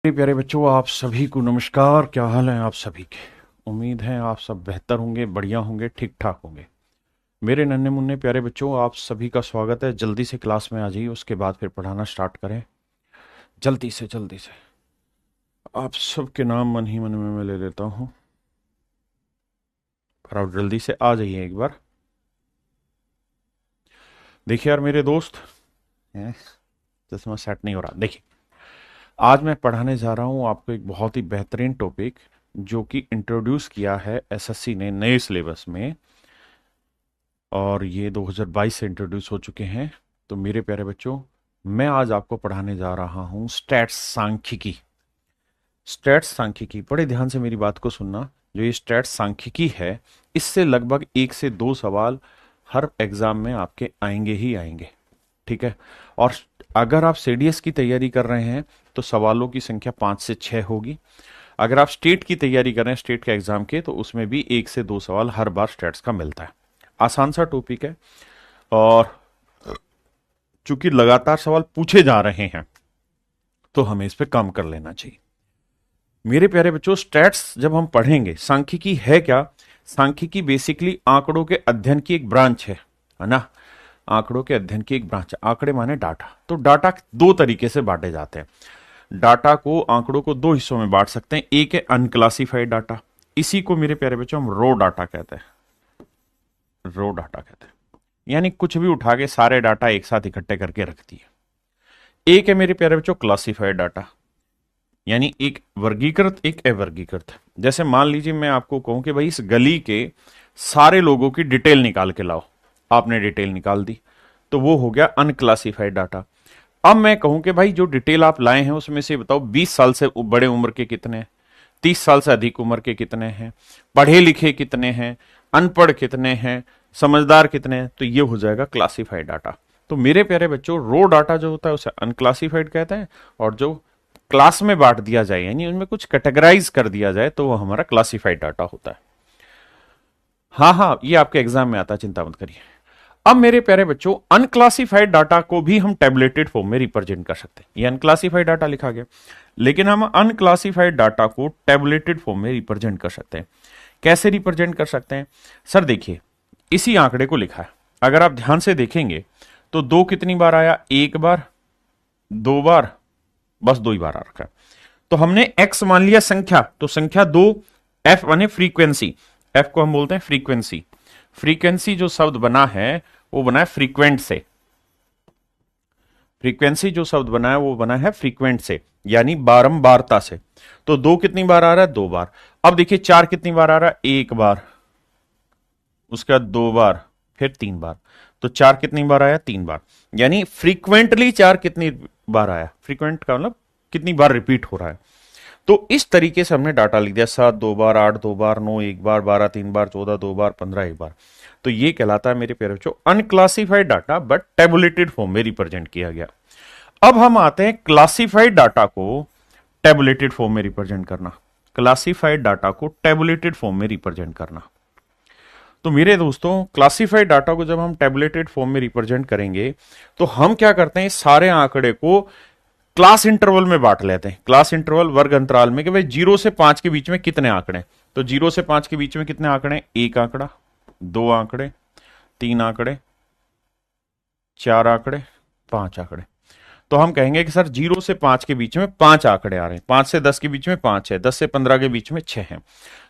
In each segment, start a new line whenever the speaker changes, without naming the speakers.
मेरे प्यारे बच्चों, आप सभी को नमस्कार। क्या हाल है आप सभी के? उम्मीद है आप सब बेहतर होंगे, बढ़िया होंगे, ठीक ठाक होंगे। मेरे नन्हे मुन्ने प्यारे बच्चों, आप सभी का स्वागत है। जल्दी से क्लास में आ जाइए, उसके बाद फिर पढ़ाना स्टार्ट करें। जल्दी से जल्दी से। आप सबके नाम मन ही मन में मैं ले लेता हूँ, पर आप जल्दी से आ जाइए एक बार। देखिए यार मेरे दोस्त, चश्मा सेट नहीं हो रहा। देखिए, आज मैं पढ़ाने जा रहा हूँ आपको एक बहुत ही बेहतरीन टॉपिक, जो कि इंट्रोड्यूस किया है एसएससी ने नए सिलेबस में, और ये 2022 से इंट्रोड्यूस हो चुके हैं। तो मेरे प्यारे बच्चों, मैं आज आपको पढ़ाने जा रहा हूँ स्टैट्स सांख्यिकी। स्टैट्स सांख्यिकी, बड़े ध्यान से मेरी बात को सुनना। जो ये स्टैट्स सांख्यिकी है, इससे लगभग 1 से 2 सवाल हर एग्जाम में आपके आएंगे ही आएंगे, ठीक है। और अगर आप सीडीएस की तैयारी कर रहे हैं तो सवालों की संख्या 5 से 6 होगी। अगर आप स्टेट की तैयारी कर रहे हैं, स्टेट के एग्जाम के, तो उसमें भी 1 से 2 सवाल हर बार स्टैट्स का मिलता है। आसान सा टॉपिक है, और चूंकि लगातार सवाल पूछे जा रहे हैं तो हमें इस पे काम कर लेना चाहिए। मेरे प्यारे बच्चों, स्टैट्स जब हम पढ़ेंगे, सांख्यिकी है क्या? सांख्यिकी बेसिकली आंकड़ों के अध्ययन की एक ब्रांच है ना। आंकड़ों के अध्ययन की एक ब्रांच है। आंकड़े माने डाटा। तो डाटा 2 तरीके से बांटे जाते हैं। डाटा को, आंकड़ों को 2 हिस्सों में बांट सकते हैं। एक है अनक्लासिफाइड डाटा, इसी को मेरे प्यारे बच्चों हम रो डाटा कहते हैं। रो डाटा कहते हैं, यानी कुछ भी उठा के सारे डाटा एक साथ इकट्ठे करके रख दिए। एक है मेरे प्यारे बच्चों क्लासिफाइड डाटा, यानी एक वर्गीकृत, एक अवर्गीकृत। जैसे मान लीजिए मैं आपको कहूं कि भाई इस गली के सारे लोगों की डिटेल निकाल के लाओ, आपने डिटेल निकाल दी, तो वो हो गया अनक्लासिफाइड डाटा। अब मैं कहूं कि भाई जो डिटेल आप लाए हैं उसमें से बताओ 20 साल से बड़े उम्र के कितने हैं, 30 साल से अधिक उम्र के कितने हैं, पढ़े लिखे कितने हैं, अनपढ़ कितने हैं, समझदार कितने हैं, तो ये हो जाएगा क्लासिफाइड डाटा। तो मेरे प्यारे बच्चों, रो डाटा जो होता है उसे अनक्लासिफाइड कहते हैं, और जो क्लास में बांट दिया जाए, यानी उनमें कुछ कैटेगराइज कर दिया जाए, तो वो हमारा क्लासिफाइड डाटा होता है। हाँ हाँ, ये आपके एग्जाम में आता है, चिंता मत करिए। अब मेरे प्यारे बच्चों, अनक्लासिफाइड डाटा को भी हम टेबलेटेड फॉर्म में रिप्रेजेंट कर सकते हैं। ये अनक्लासिफाइड डाटा लिखा गया, लेकिन हम अनक्लासिफाइड डाटा को टेबलेटेड फॉर्म में रिप्रेजेंट कर सकते हैं। कैसे रिप्रेजेंट कर सकते हैं सर? देखिए, इसी आंकड़े को लिखा है, अगर आप ध्यान से देखेंगे तो 2 कितनी बार आया? 1 बार, 2 बार, बस 2 ही बार आ रखा है। तो हमने x मान लिया संख्या, तो संख्या 2, f माने फ्रीक्वेंसी, f को हम बोलते हैं फ्रीक्वेंसी। फ्रीक्वेंसी जो शब्द बना है वो बना है फ्रीक्वेंट से। फ्रीक्वेंसी जो शब्द बना है वो बना है फ्रीक्वेंट से, यानी बारंबारता से। तो 2 कितनी बार आ रहा है? 2 बार। अब देखिए 4 कितनी बार आ रहा है? 1 बार, उसके बाद 2 बार, फिर 3 बार। तो 4 कितनी बार आया? 3 बार। यानी फ्रीक्वेंटली 4 कितनी बार आया? फ्रीक्वेंट का मतलब कितनी बार रिपीट हो रहा है। तो इस तरीके से हमने डाटा लिख दिया, 7 2 बार, 8 2 बार, 9 1 बार, 12 3 बार, 14 2 बार, 15 1 बार। तो ये कहलाता है मेरे प्यारे बच्चों unclassified data, but tabulated form में रिप्रेजेंट किया गया। अब हम आते हैं क्लासिफाइड डाटा को टेबुलेटेड फॉर्म में रिप्रेजेंट करना। क्लासिफाइड डाटा को टेबुलेटेड फॉर्म में रिप्रेजेंट करना। तो मेरे दोस्तों, क्लासिफाइड डाटा को जब हम टेबुलेटेड फॉर्म में रिप्रेजेंट करेंगे तो हम क्या करते हैं, सारे आंकड़े को क्लास इंटरवल में बांट लेते हैं। क्लास इंटरवल, वर्ग अंतराल में, कि भाई 0 से 5 के बीच में कितने आंकड़े। तो 0 से 5 के बीच में कितने आंकड़े? 1 आंकड़ा, 2 आंकड़े, 3 आंकड़े, 4 आंकड़े, 5 आंकड़े। तो हम कहेंगे कि सर 0 से 5 के बीच में 5 आंकड़े आ रहे हैं, 5 से 10 के बीच में 5 है, 10 से 15 के बीच में 6 है।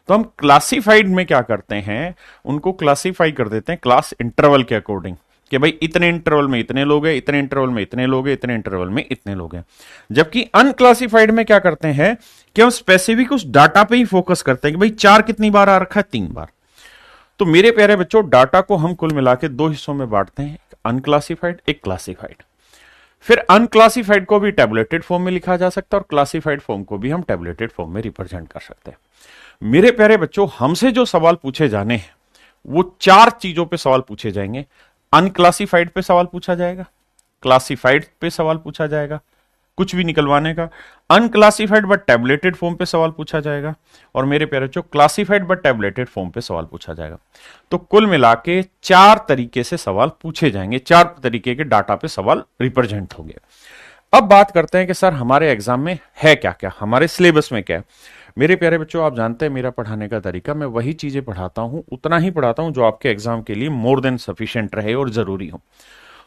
तो हम क्लासिफाइड में क्या करते हैं, उनको क्लासिफाई कर देते हैं क्लास इंटरवल के अकॉर्डिंग, कि भाई इतने इंटरवल में इतने लोग हैं, इतने इंटरवल में इतने लोग हैं, इतने इंटरवल में इतने लोग हैं। जबकि अनक्लासिफाइड में क्या करते हैं कि हम स्पेसिफिक उस डाटा पे ही फोकस करते हैं कि भाई 4 कितनी बार आ रखा है? 3 बार। तो मेरे प्यारे बच्चों, डाटा को हम कुल मिला के 2 हिस्सों में बांटते हैं, एक अनक्लासिफाइड, एक क्लासिफाइड। फिर अनक्लासिफाइड को भी टेबुलेटेड फॉर्म में लिखा जा सकता है, और क्लासिफाइड फॉर्म को भी हम टेबुलेटेड फॉर्म में रिप्रेजेंट कर सकते हैं। मेरे प्यारे बच्चों, हमसे जो सवाल पूछे जाने हैं वो 4 चीजों पे सवाल पूछे जाएंगे। अनक्लासिफाइड पे सवाल पूछा जाएगा, क्लासिफाइड पे सवाल पूछा जाएगा, कुछ भी निकलवाने का, अनक्लासिफाइड बट टैबलेटेड फॉर्म पे सवाल पूछा जाएगा, और मेरे प्यारे बच्चों क्लासिफाइड बट टैबलेटेड फॉर्म पे सवाल पूछा जाएगा। तो कुल मिला के 4 तरीके से सवाल पूछे जाएंगे, 4 तरीके के डाटा पे सवाल रिप्रेजेंट होंगे। अब बात करते हैं कि सर हमारे एग्जाम में है क्या क्या, हमारे सिलेबस में क्या है। मेरे प्यारे बच्चों, आप जानते हैं मेरा पढ़ाने का तरीका, मैं वही चीजें पढ़ाता हूं, उतना ही पढ़ाता हूं जो आपके एग्जाम के लिए मोर देन सफिशिएंट रहे और जरूरी हो।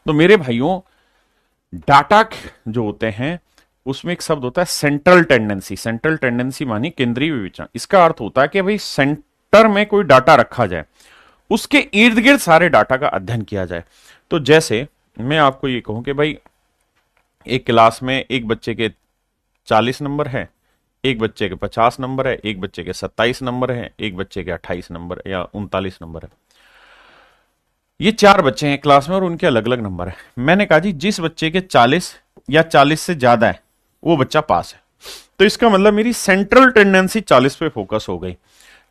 तो मेरे भाइयों, डाटा जो होते हैं उसमें एक शब्द होता है सेंट्रल टेंडेंसी। सेंट्रल टेंडेंसी मानी केंद्रीय विवेचना। इसका अर्थ होता है कि भाई सेंटर में कोई डाटा रखा जाए, उसके इर्द गिर्द सारे डाटा का अध्ययन किया जाए। तो जैसे मैं आपको ये कहूं कि भाई एक क्लास में एक बच्चे के 40 नंबर है, एक बच्चे के 50 नंबर है, एक बच्चे के 27 नंबर है, एक बच्चे के 28 नंबर या 39 नंबर है। ये 4 बच्चे हैं क्लास में और उनके अलग अलग नंबर है। मैंने कहा जी जिस बच्चे के 40 या 40 से ज्यादा है वो बच्चा पास है। तो इसका मतलब मेरी सेंट्रल टेंडेंसी 40 पे फोकस हो गई।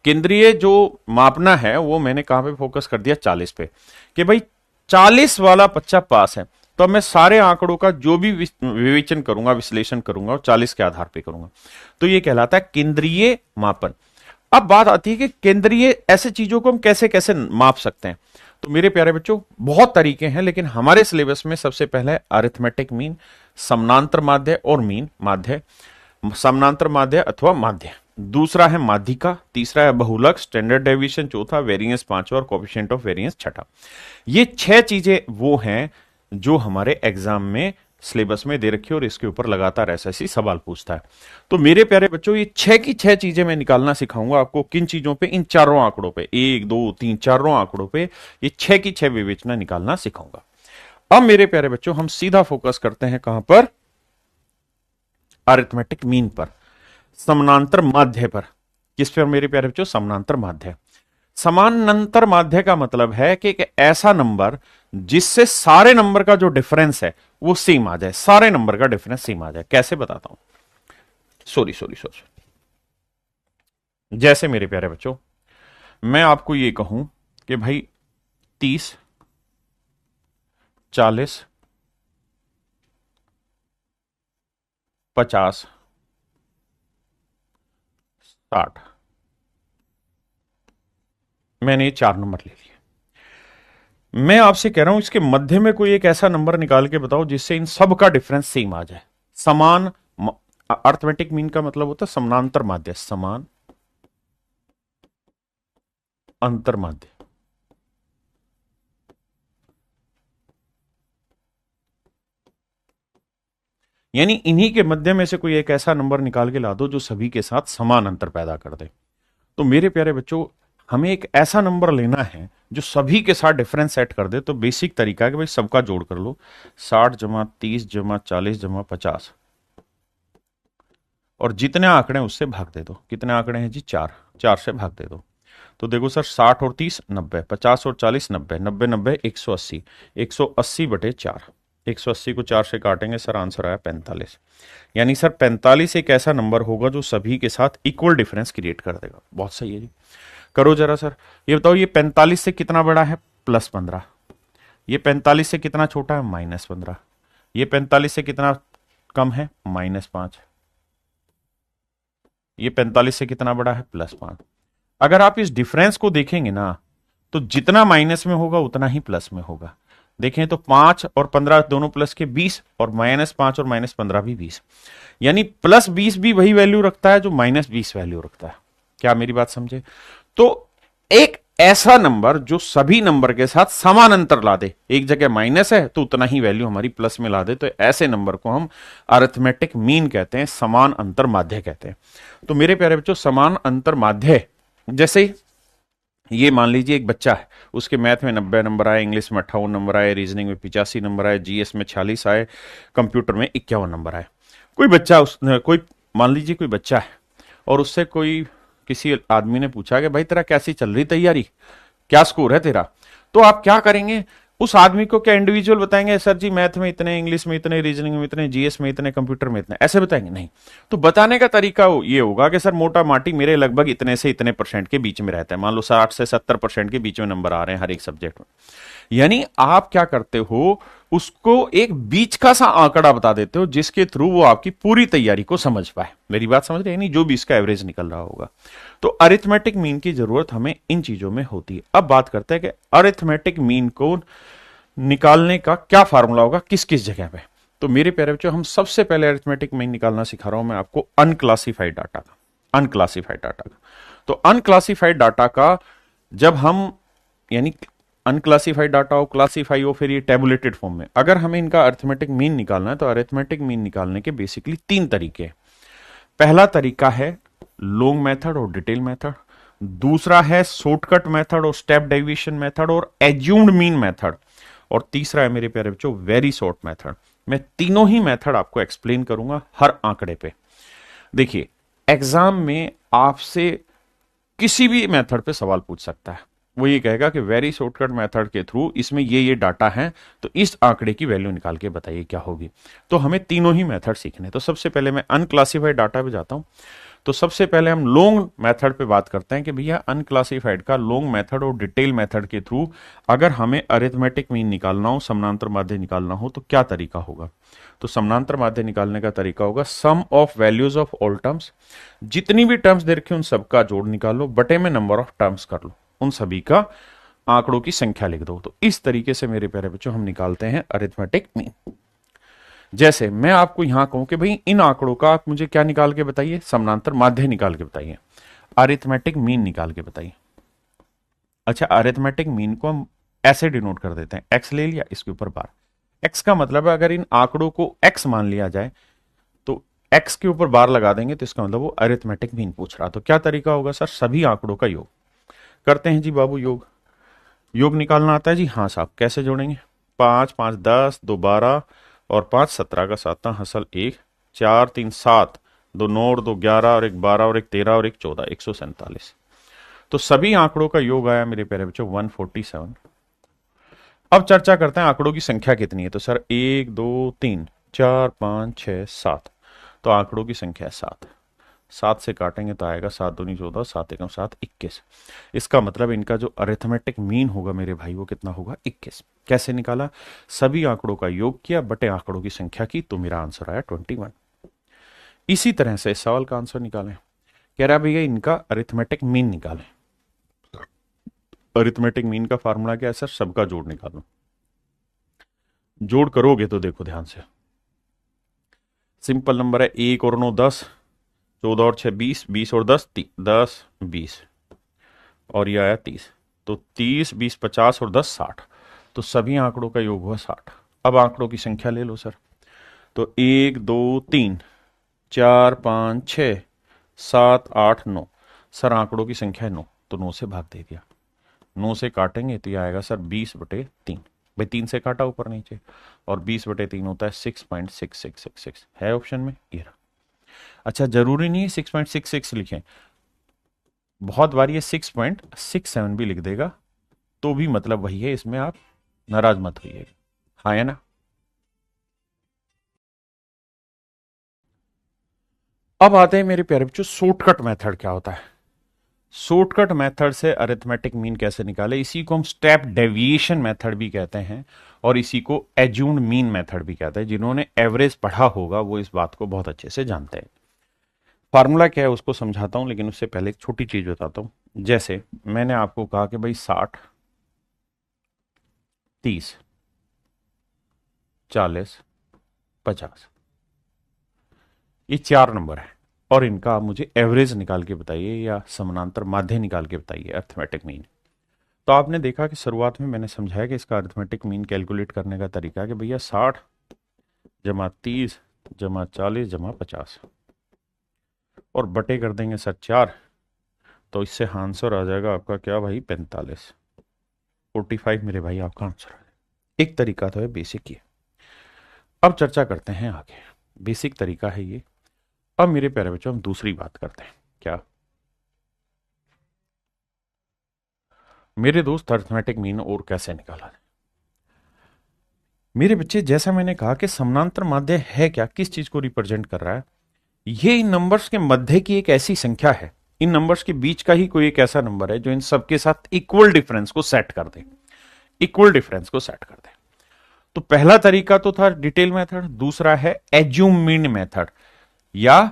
केंद्रीय जो मापना है वो मैंने कहां पे फोकस कर दिया, 40 पे, कि भाई 40 वाला बच्चा पास है। तो मैं सारे आंकड़ों का जो भी विवेचन करूंगा, विश्लेषण करूंगा, वो 40 के आधार पे करूंगा। तो ये कहलाता है केंद्रीय मापन। अब बात आती है कि केंद्रीय ऐसे चीजों को हम कैसे कैसे माप सकते हैं। तो मेरे प्यारे बच्चों, बहुत तरीके हैं, लेकिन हमारे सिलेबस में सबसे पहले है अरिथमेटिक मीन, समानांतर माध्य और मीन माध्य, समानांतर माध्य अथवा माध्य। दूसरा है माध्यिका, तीसरा है बहुलक, स्टैंडर्ड डेविएशन चौथा, वेरिएंस पांचवा और कोएफिशिएंट ऑफ वेरिएंस छठा। ये 6 चीजें वो हैं जो हमारे एग्जाम में सिलेबस में दे रखी है और इसके ऊपर लगातार ऐसे सवाल पूछता है। तो मेरे प्यारे बच्चों, ये 6 की 6 चीजें मैं निकालना सिखाऊंगा आपको। किन चीजों पे? इन चारों आंकड़ों पे, 1 2 3 चारों आंकड़ों पे ये 6 की 6 विवेचना निकालना सिखाऊंगा। अब मेरे प्यारे बच्चों, हम सीधा फोकस करते हैं कहां पर? अरिथमेटिक मीन पर, समानांतर माध्य पर। किस पर मेरे प्यारे बच्चों? समानांतर माध्य। समानांतर माध्य का मतलब है कि एक ऐसा नंबर जिससे सारे नंबर का जो डिफरेंस है वो सेम आ जाए, सारे नंबर का डिफरेंस सेम आ जाए। कैसे बताता हूं, सॉरी सॉरी सॉरी। जैसे मेरे प्यारे बच्चों, मैं आपको ये कहूं कि भाई 30 40 50 60, मैंने ये 4 नंबर ले लिए। मैं आपसे कह रहा हूं इसके मध्य में कोई एक ऐसा नंबर निकाल के बताओ जिससे इन सब का डिफरेंस सेम आ जाए। समान, अर्थमेटिक मीन का मतलब होता है समानांतर माध्य, समान अंतर माध्य। यानी इन्हीं के मध्य में से कोई एक ऐसा नंबर निकाल के ला दो जो सभी के साथ समान अंतर पैदा कर दे। तो मेरे प्यारे बच्चों, हमें एक ऐसा नंबर लेना है जो सभी के साथ डिफरेंस सेट कर दे। तो बेसिक तरीका है कि भाई सबका जोड़ कर लो, 60 जमा 30 जमा 40 जमा 50, और जितने आंकड़े उससे भाग दे दो। कितने आंकड़े हैं जी? 4, 4 से भाग दे दो। तो देखो सर, 60 और 30 90, 50 और 40 90, 90 90 180, 180 बटे 4, 180 को 4 से काटेंगे सर, आंसर आया 45। यानी सर 45 एक ऐसा नंबर होगा जो सभी के साथ इक्वल डिफरेंस क्रिएट कर देगा। बहुत सही है जी। करो जरा सर, ये बताओ ये 45 से कितना बड़ा है? +15। ये 45 से कितना छोटा है? -15। ये 45 से कितना कम है? -5। ये 45 से कितना बड़ा है? +5। अगर आप इस डिफरेंस को देखेंगे ना, तो जितना माइनस में होगा उतना ही प्लस में होगा। देखें तो 5 और 15 दोनों प्लस के 20, और -5 और -15 भी 20। यानी +20 भी वही वैल्यू रखता है जो -20 वैल्यू रखता है। क्या मेरी बात समझे? तो एक ऐसा नंबर जो सभी नंबर के साथ समान अंतर ला दे, एक जगह माइनस है तो उतना ही वैल्यू हमारी प्लस में ला दे, तो ऐसे नंबर को हम अरिथमेटिक मीन कहते हैं, समान अंतर माध्य कहते हैं। तो मेरे प्यारे बच्चों, समान अंतर माध्य, जैसे ये मान लीजिए एक बच्चा है, उसके मैथ में 90 नंबर आए, इंग्लिश में 58 नंबर आए, रीजनिंग में 85 नंबर आए, जीएस में 46 आए, कंप्यूटर में 51 नंबर आए। कोई बच्चा कोई मान लीजिए कोई बच्चा है और उससे कोई किसी आदमी ने पूछा कि भाई तेरा कैसी चल रही तैयारी, क्या स्कोर है तेरा? तो आप क्या करेंगे? उस आदमी को क्या इंडिविजुअल बताएंगे, सर जी मैथ में इतने, इंग्लिश में इतने, रीजनिंग में इतने, जीएस में इतने, कंप्यूटर में इतने, ऐसे बताएंगे? नहीं। तो बताने का तरीका ये होगा कि सर मोटा माटी मेरे लगभग इतने से इतने % के बीच में रहता है। मान लो 60 से 70% के बीच में नंबर आ रहे हैं हर एक सब्जेक्ट में। यानी आप क्या करते हो, उसको एक बीच का सा आंकड़ा बता देते हो जिसके थ्रू वो आपकी पूरी तैयारी को समझ पाए। मेरी बात समझ रहे हैं? नहीं, जो भी इसका एवरेज निकल रहा होगा। तो अरिथमेटिक मीन की जरूरत हमें इन चीजों में होती है। अब बात करते हैं कि अरिथमेटिक मीन को निकालने का क्या फार्मूला होगा, किस किस जगह पे। तो मेरे प्यारे बच्चों, हम सबसे पहले अरिथमेटिक मीन निकालना सिखा रहा हूं मैं आपको अनक्लासिफाइड डाटा का। अनक्लासिफाइड डाटा का, तो अनक्लासिफाइड डाटा का जब हम, यानी अनक्लासिफाइड डाटा हो, क्लासिफाई हो, फिर ये टेबुलेटेड फॉर्म में, अगर हमें इनका अरिथमेटिक मीन निकालना है तो अरिथमेटिक मीन निकालने के बेसिकली 3 तरीके हैं। पहला तरीका है लॉन्ग मेथड और डिटेल मेथड, दूसरा है शॉर्टकट मेथड और स्टेप डेविएशन मेथड और एज्यूम्ड मीन मेथड, और तीसरा है मेरे प्यारे बच्चों वेरी शॉर्ट मेथड। मैं तीनों ही मेथड आपको एक्सप्लेन करूंगा हर आंकड़े पे। देखिए, एग्जाम में आपसे किसी भी मेथड पे सवाल पूछ सकता है। वो ये कहेगा कि वेरी शॉर्टकट मेथड के थ्रू इसमें ये डाटा है, तो इस आंकड़े की वैल्यू निकाल के बताइए क्या होगी। तो हमें तीनों ही मेथड सीखने। तो सबसे पहले मैं अनक्लासिफाइड डाटा पे जाता हूं। तो सबसे पहले हम लॉन्ग मेथड पे बात करते हैं कि भैया अनक्लासिफाइड का लॉन्ग मेथड और डिटेल मेथड के थ्रू अगर हमें अरिथमेटिक मीन निकालना हो, समानांतर माध्य निकालना हो, तो क्या तरीका होगा। तो समानांतर माध्य निकालने का तरीका होगा sum of values of all terms, जितनी भी टर्म्स दे रखी उन सबका जोड़ निकालो, बटे में नंबर ऑफ टर्म्स कर लो, उन सभी का आंकड़ों की संख्या लिख दो। तो इस तरीके से मेरे प्यारे बच्चों हम निकालते हैं अरिथमेटिक मीन। जैसे मैं आपको यहां कहूं कि भाई इन आंकड़ों का आप मुझे क्या निकाल के बताइए, समानांतर माध्य निकाल के बताइए, अरिथमेटिक मीन निकाल के बताइए। अच्छा, अरिथमेटिक मीन को हम ऐसे डिनोट कर देते हैं, एक्स ले लिया, इसके ऊपर बार। एक्स का मतलब है अगर इन आंकड़ों को एक्स मान लिया जाए तो एक्स के ऊपर बार लगा देंगे, तो इसका मतलब वो अरिथमेटिक मीन पूछ रहा। तो क्या तरीका होगा सर, सभी आंकड़ों का योग करते हैं जी बाबू। योग निकालना आता है जी? हाँ साहब। कैसे जोड़ेंगे? 5 5 10, 2 12 और 5 17 का 7 हसल 1, 4 3 7, 2 9 और 2 11 और 1 12 और 1 13 और 1 14, 147। तो सभी आंकड़ों का योग आया मेरे प्यारे बच्चों 147। अब चर्चा करते हैं आंकड़ों की संख्या कितनी है। तो सर 1 2 3 4 5 6 7, तो आंकड़ों की संख्या है 7। 7 से काटेंगे तो आएगा 7 दूनी 14, 7 एकम 7, 21। इसका मतलब इनका जो अरिथमेटिक मीन होगा मेरे भाई वो कितना होगा, 21। कैसे निकाला? सभी आंकड़ों का योग किया, बटे आंकड़ों की संख्या की, तो मेरा आंसर आया 21। इसी तरह से इस सवाल का आंसर निकालें। कह रहा भैया इनका अरिथमेटिक मीन निकालें। अरिथमेटिक मीन का फार्मूला क्या है सर? सबका जोड़ निकालो। जोड़ करोगे तो देखो ध्यान से, सिंपल नंबर है, 1 और 9 10, 14 और 6 20, 20 और 10 10 20, और ये आया 30। तो 30 20 50 और 10 60, तो सभी आंकड़ों का योग हुआ 60। अब आंकड़ों की संख्या ले लो सर। तो 1 2 3 4 5 6 7 8 9, सर आंकड़ों की संख्या है 9, तो 9 से भाग दे दिया। 9 से काटेंगे तो ये आएगा सर 20/3। भाई 3 से काटा ऊपर नीचे, और 20/3 होता है 6.6666, है ऑप्शन में, ये रहा। अच्छा, जरूरी नहीं है 6.66 लिखें, बहुत बार ये 6.67 भी लिख देगा, तो भी मतलब वही है, इसमें आप नाराज मत होइएगा। हाँ है ना? अब आते हैं मेरे प्यारे बच्चों, शॉर्टकट मेथड क्या होता है। शॉर्टकट मेथड से अरिथमेटिक मीन कैसे निकाले, इसी को हम स्टेप डेविएशन मेथड भी कहते हैं, और इसी को एज्यूम्ड मीन मेथड भी कहते हैं। जिन्होंने एवरेज पढ़ा होगा वो इस बात को बहुत अच्छे से जानते हैं। फार्मूला क्या है उसको समझाता हूं, लेकिन उससे पहले एक छोटी चीज बताता हूं। जैसे मैंने आपको कहा कि भाई 60 30 40 50, ये 4 नंबर है, और इनका आप मुझे एवरेज निकाल के बताइए या समानांतर माध्य निकाल के बताइए, अरिथमेटिक मीन। तो आपने देखा कि शुरुआत में मैंने समझाया कि इसका अरिथमेटिक मीन कैलकुलेट करने का तरीका है कि भैया 60 जमा 30 जमा 40 जमा 50, और बटे कर देंगे सर 4, तो इससे आंसर आ जाएगा आपका क्या भाई, 45। 45 मेरे भाई आपका आंसर है। एक तरीका तो है बेसिक ये। अब चर्चा करते हैं आगे। बेसिक तरीका है ये। अब मेरे प्यारे बच्चों हम दूसरी बात करते हैं। क्या मेरे दोस्त, अरिथमेटिक मीन और कैसे निकाला जाए। मेरे बच्चे, जैसा मैंने कहा कि समानांतर माध्य है क्या, किस चीज को रिप्रेजेंट कर रहा है, ये इन नंबर्स के मध्य की एक ऐसी संख्या है, इन नंबर्स के बीच का ही कोई एक ऐसा नंबर है जो इन सबके साथ इक्वल डिफरेंस को सेट कर दे, इक्वल डिफरेंस को सेट कर दे। तो पहला तरीका तो था डिटेल मेथड, दूसरा है एज्यूम मीन मेथड या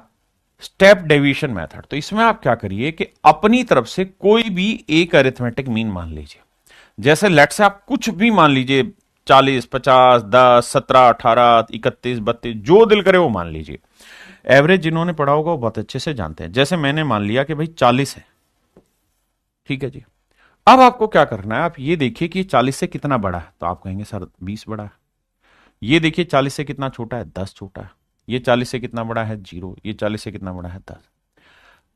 स्टेप डेविएशन मेथड। तो इसमें आप क्या करिए कि अपनी तरफ से कोई भी एक अरिथमेटिक मीन मान लीजिए। जैसे लेट से आप कुछ भी मान लीजिए, 40, 50, 10, 17, 18, 31, 32, जो दिल करे वो मान लीजिए। एवरेज जिन्होंने पढ़ा होगा वो बहुत अच्छे से जानते हैं। जैसे मैंने मान लिया कि भाई 40 है, ठीक है जी। अब आपको क्या करना है, आप ये देखिए कि 40 से कितना बड़ा है, तो आप कहेंगे सर 20 बड़ा है। ये देखिए 40 से कितना छोटा है, 10 छोटा है। ये 40 से कितना बड़ा है, 0। ये 40 से कितना बड़ा है, 10।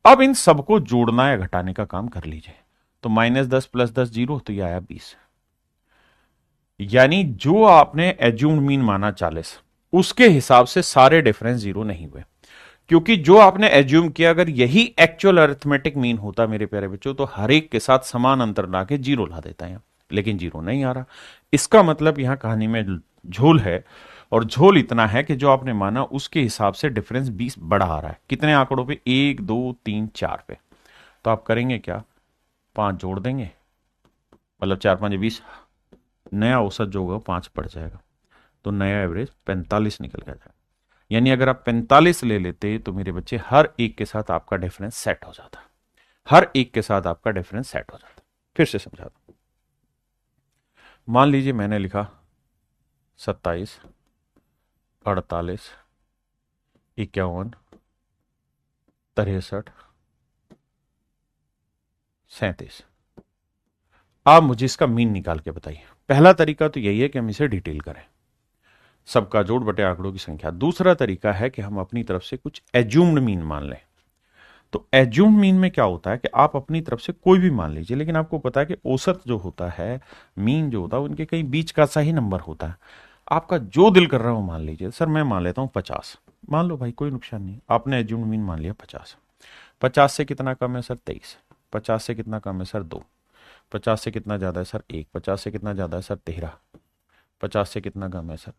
अब इन सबको जोड़ना या घटाने का काम कर लीजिए। तो -10 + 10 0, तो ये आया 20। यानी जो आपने एज्यूम्ड मीन माना 40, उसके हिसाब से सारे डिफरेंस 0 नहीं हुए। क्योंकि जो आपने एज्यूम किया, अगर यही एक्चुअल अरिथमेटिक मीन होता मेरे प्यारे बच्चों, तो हर एक के साथ समान अंतर ला के 0 ला देता है, लेकिन 0 नहीं आ रहा। इसका मतलब यहां कहानी में झोल है, और झोल इतना है कि जो आपने माना उसके हिसाब से डिफरेंस 20 बड़ा आ रहा है। कितने आंकड़ों पे, 1, 2, 3, 4 पे। तो आप करेंगे क्या, 5 जोड़ देंगे, मतलब 4 5 20, नया औसत जो होगा 5 बढ़ जाएगा, तो नया एवरेज 45 निकल के जाएगा। यानी अगर आप 45 ले लेते तो मेरे बच्चे हर एक के साथ आपका डिफरेंस सेट हो जाता, हर एक के साथ आपका डिफरेंस सेट हो जाता। फिर से समझा दो। मान लीजिए मैंने लिखा 27, 48, 51, 63, 37। आप मुझे इसका मीन निकाल के बताइए। पहला तरीका तो यही है कि हम इसे डिटेल करें, सबका जोड़ बटे आंकड़ों की संख्या। दूसरा तरीका है कि हम अपनी तरफ से कुछ एज्यूम्ड मीन मान लें। तो एज्यूम्ड मीन में क्या होता है कि आप अपनी तरफ से कोई भी मान लीजिए, लेकिन आपको पता है कि औसत जो होता है, मीन जो होता है, उनके कहीं बीच का सा ही नंबर होता है। आपका जो दिल कर रहा है वो मान लीजिए। सर मैं मान लेता हूं 50, मान लो भाई, कोई नुकसान नहीं। आपने एज्यूम्ड मीन मान लिया 50। 50 से कितना कम है सर, 23। 50 से कितना कम है सर, 2। 50 से कितना ज्यादा है सर, 1। 50 से कितना ज्यादा है सर, 13। 50 से कितना कम है सर।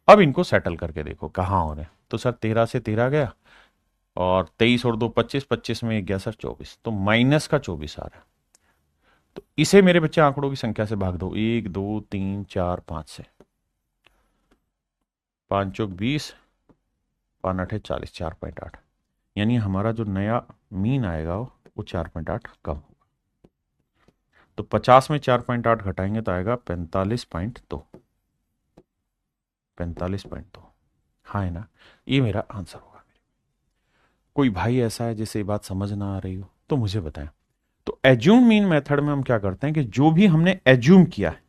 अब इनको सेटल करके देखो कहाँ हो रहे हैं। तो सर 13 से 13 गया, और 23 और 2 25, 25 में एक गया सर 24, तो माइनस का 24 आ रहा है। तो इसे मेरे बच्चे आंकड़ों की संख्या से भाग दो, 1 2 3 4 5 से। 5 चौक 20, 5 8 40, 4.8। यानी हमारा जो नया मीन आएगा वो 4.8 कम होगा। तो 50 में 4.8 घटाएंगे तो आएगा 45.2। 45.2, हाँ है ना, ये मेरा आंसर होगा। कोई भाई ऐसा है जिसे ये बात समझ ना आ रही हो तो मुझे बताएं। तो एज्यूम मीन मेथड में हम क्या करते हैं कि जो भी हमने एज्यूम किया है,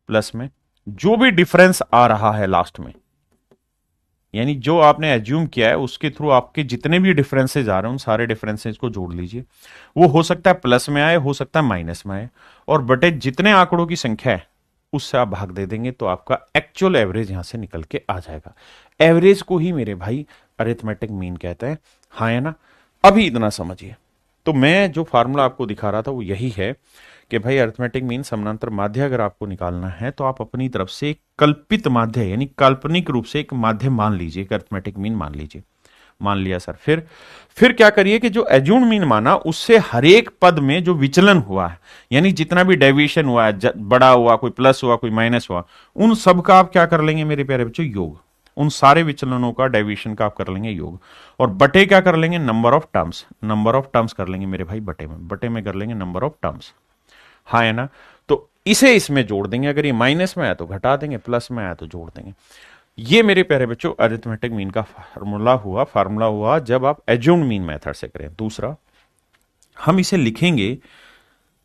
प्लस में जो भी डिफरेंस आ रहा है लास्ट में, यानी जो आपने एज्यूम किया है उसके थ्रू आपके जितने भी डिफरेंसेज आ रहे हैं उन सारे डिफरेंसेज को जोड़ लीजिए। वो हो सकता है प्लस में आए, हो सकता है माइनस में आए, और बटे जितने आंकड़ों की संख्या है उससे आप भाग दे देंगे, तो आपका एक्चुअल एवरेज यहां से निकल के आ जाएगा। एवरेज को ही मेरे भाई अरिथमेटिक मीन कहते हैं, हाँ है ना। अभी इतना समझिए। तो मैं जो फार्मूला आपको दिखा रहा था वो यही है कि भाई अरिथमेटिक मीन समानांतर माध्य अगर आपको निकालना है तो आप अपनी तरफ से एक कल्पित माध्य यानी काल्पनिक रूप से एक माध्य मान लीजिए, एक अरिथमेटिक मीन मान लीजिए। मान लिया सर। फिर क्या करिए कि जो एज्यूम्ड मीन माना उससे हर एक पद में जो विचलन हुआ है, यानी जितना भी डेविएशन हुआ है, बड़ा हुआ, कोई प्लस हुआ, कोई माइनस हुआ, उन सब का आप क्या कर लेंगे मेरे प्यारे बच्चों, योग। उन सारे विचलनों का, डेविएशन का आप कर लेंगे योग, और बटे क्या कर लेंगे, number of terms. Number of terms कर लेंगे मेरे भाई बटे में कर लेंगे नंबर ऑफ टर्म्स, हाँ है ना। तो इसे इसमें जोड़ देंगे, अगर ये माइनस में आया तो घटा देंगे, प्लस में आया तो जोड़ देंगे। ये मेरे प्यारे बच्चों अरिथमेटिक मीन का फार्मूला हुआ जब आप एज्यूम्ड मीन मेथड से करें। दूसरा, हम इसे लिखेंगे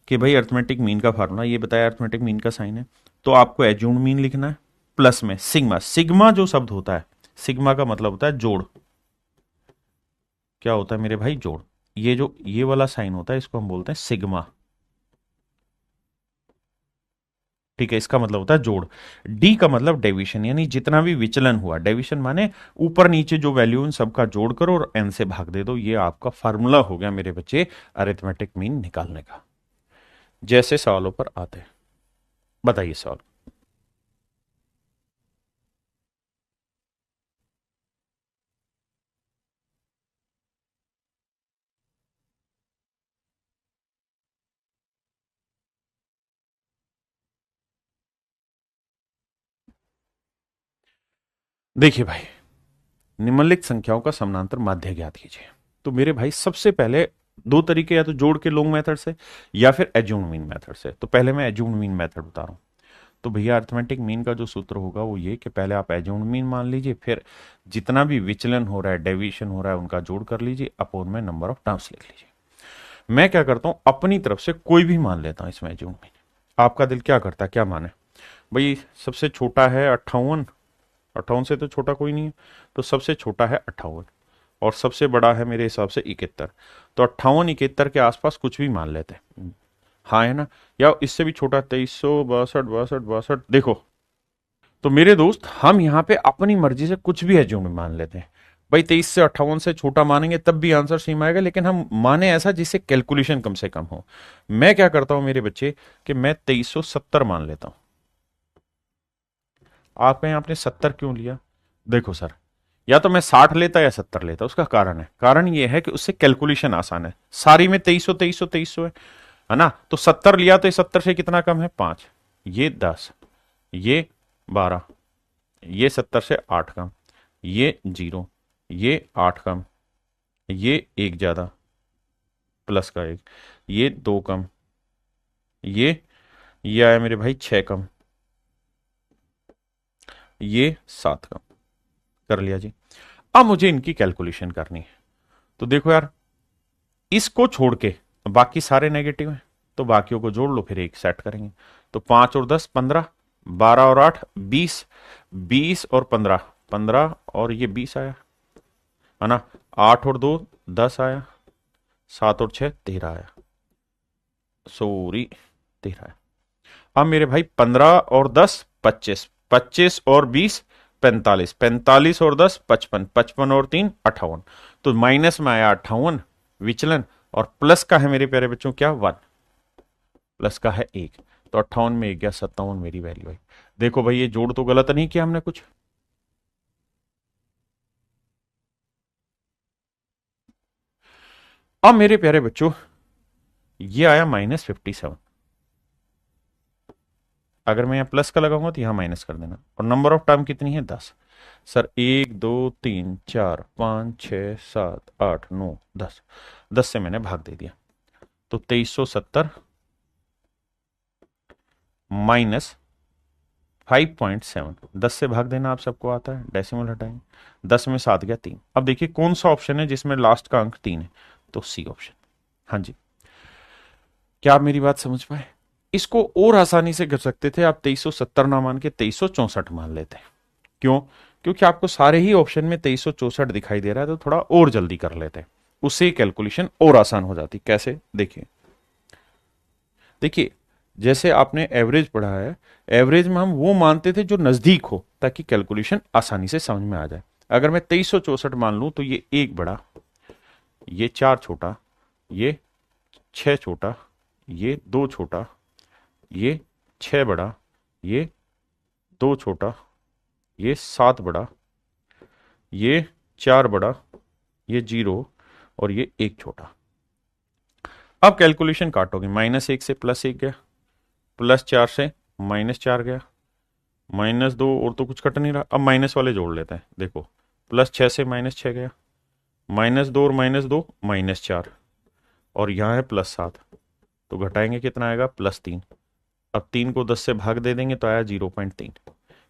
कि भाई अरिथमेटिक मीन का फार्मूला ये बताया, अरिथमेटिक मीन का साइन है, तो आपको एज्यूम्ड मीन लिखना है, प्लस में सिग्मा। सिग्मा जो शब्द होता है, सिग्मा का मतलब होता है जोड़। क्या होता है मेरे भाई, जोड़। ये जो ये वाला साइन होता है इसको हम बोलते हैं सिग्मा, ठीक है। इसका मतलब होता है जोड़। डी का मतलब डेविएशन, यानी जितना भी विचलन हुआ, डेविएशन माने ऊपर नीचे जो वैल्यू उन सबका जोड़ करो और एन से भाग दे दो। ये आपका फार्मूला हो गया मेरे बच्चे अरिथमेटिक मीन निकालने का। जैसे सवालों पर आते हैं, बताइए सवाल। देखिए भाई, निम्नलिखित संख्याओं का समानांतर माध्य ज्ञात कीजिए। तो मेरे भाई सबसे पहले दो तरीके, या तो जोड़ के लॉन्ग मेथड से या फिर एज्यूम्ड मीन मेथड से। तो पहले मैं एज्यूम्ड मीन मेथड बता रहा हूँ। तो भैया अर्थमेटिक मीन का जो सूत्र होगा वो ये कि पहले आप एज्यूम्ड मीन मान लीजिए, फिर जितना भी विचलन हो रहा है, डेविएशन हो रहा है, उनका जोड़ कर लीजिए, अपॉन में नंबर ऑफ टर्म्स लिख लीजिए। मैं क्या करता हूं, अपनी तरफ से कोई भी मान लेता हूं इसमें एज्यूम्ड मीन। आपका दिल क्या करता है, क्या माने भाई? सबसे छोटा है 58, 58 से तो छोटा कोई नहीं है, तो सबसे छोटा है 58 और सबसे बड़ा है मेरे हिसाब से 71। तो 58 71 के आसपास कुछ भी मान लेते हैं, हाँ है ना? या इससे भी छोटा 2300 62 62 देखो। तो मेरे दोस्त, हम यहाँ पे अपनी मर्जी से कुछ भी एज्यूम मान लेते हैं। भाई 23 से 58 से छोटा मानेंगे तब भी आंसर सेम आएगा, लेकिन हम माने ऐसा जिससे कैलकुलेशन कम से कम हो। मैं क्या करता हूं मेरे बच्चे, कि मैं 2370 मान लेता हूं। आप कहें आपने 70 क्यों लिया? देखो सर, या तो मैं 60 लेता या 70 लेता, उसका कारण है, कारण ये है कि उससे कैलकुलेशन आसान है। सारी में 2300 है ना? तो 70 लिया तो 70 से कितना कम है? 5, ये 10, ये 12, ये 70 से 8 कम, ये 0, ये 8 कम, ये 1 ज्यादा, प्लस का 1, ये 2 कम, ये आया मेरे भाई 6 कम, ये 7 कम। कर लिया जी। अब मुझे इनकी कैलकुलेशन करनी है। तो देखो यार, इसको छोड़ के बाकी सारे नेगेटिव हैं, तो बाकियों को जोड़ लो, फिर एक सेट करेंगे। तो 5 और 10 15, 12 और 8 20, 20 और 15 15, और ये 20 आया, है ना? 8 और 2 10 आया, 7 और 6 13 आया, सॉरी 13 आया। अब मेरे भाई 15 और 10 25, 25 और 20 45, 45 और 10 55, 55 और 3 58। तो माइनस में आया 58 विचलन, और प्लस का है मेरे प्यारे बच्चों क्या? 1, प्लस का है 1। तो 58 में 1 गया 57 मेरी वैल्यू है। देखो भाई, ये जोड़ तो गलत नहीं किया हमने कुछ। अब मेरे प्यारे बच्चों, ये आया -57। अगर मैं यहाँ प्लस का लगाऊंगा तो यहाँ माइनस कर देना। और नंबर ऑफ टर्म कितनी है? 10। सर 1 2 3 4 5 6 7 8 9 10, 10 से मैंने भाग दे दिया। तो 2370 माइनस 5.7, 10 से भाग देना आप सबको आता है, डेसिमल हटाएंगे, 10 में 7 गया 3। अब देखिए कौन सा ऑप्शन है जिसमें लास्ट का अंक 3 है? तो सी ऑप्शन। हाँ जी, क्या आप मेरी बात समझ पाए? इसको और आसानी से कर सकते थे आप, 2370 ना मान के 2364 मान लेते। क्यों? क्योंकि आपको सारे ही ऑप्शन में 2364 दिखाई दे रहा है, तो थोड़ा और जल्दी कर लेते, उससे कैलकुलेशन और आसान हो जाती। कैसे? देखिए देखिए, जैसे आपने एवरेज पढ़ा है, एवरेज में हम वो मानते थे जो नजदीक हो, ताकि कैलकुलेशन आसानी से समझ में आ जाए। अगर मैं 2364 मान लूं, तो ये 1 बड़ा, ये 4 छोटा, ये 6 छोटा, ये 2 छोटा, ये 6 बड़ा, ये 2 छोटा, ये 7 बड़ा, ये 4 बड़ा, ये 0, और ये 1 छोटा। अब कैलकुलेशन काटोगे, -1 से +1 गया, +4 से -4 गया, -2, और तो कुछ कट नहीं रहा। अब माइनस वाले जोड़ लेते हैं। देखो, +6 से -6 गया, -2 और -2 -4, और यहाँ है +7, तो घटाएंगे कितना आएगा? +3। अब 3 को 10 से भाग दे देंगे तो आया 0.3,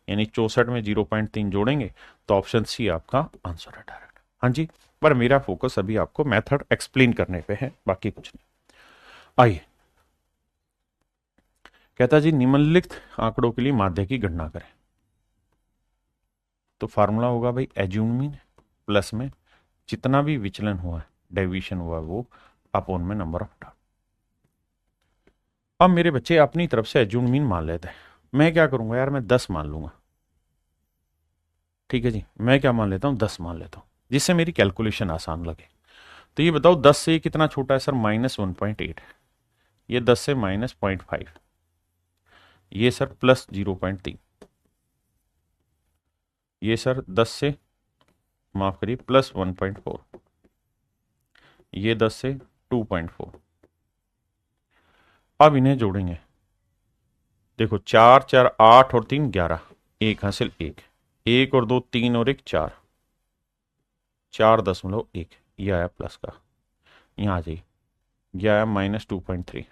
यानी 64 में 0.3 जोड़ेंगे तो ऑप्शन सी आपका आंसर है डायरेक्ट। हाँ जी, पर मेरा फोकस अभी आपको मेथड एक्सप्लेन करने पे है, बाकी कुछ नहीं। आइए, कहता जी निम्नलिखित आंकड़ों के लिए माध्य की गणना करें। तो फार्मूला होगा भाई एज्यूम मीन प्लस में जितना भी विचलन हुआ है, डेविएशन हुआ, वो अपॉन में नंबर ऑफ टर्म। अब मेरे बच्चे अपनी तरफ से एज्यूम मीन मान लेते हैं। मैं क्या करूंगा यार, मैं 10 मान लूंगा। ठीक है जी, मैं क्या मान लेता हूं? 10 मान लेता हूं, जिससे मेरी कैलकुलेशन आसान लगे। तो ये बताओ 10 से कितना छोटा है? सर -1.8। ये 10 से -0.5, ये सर +0.3, ये सर 10 से, माफ करिए, +1.4, ये 10 से 2.4। अब इन्हें जोड़ेंगे। देखो 4 4 8 और 3 11, 1 हासिल 1, 1 और 2 3 और 1 4, 4.1, ये आया प्लस का। यहाँ आ जाइए, ये आया -2.3।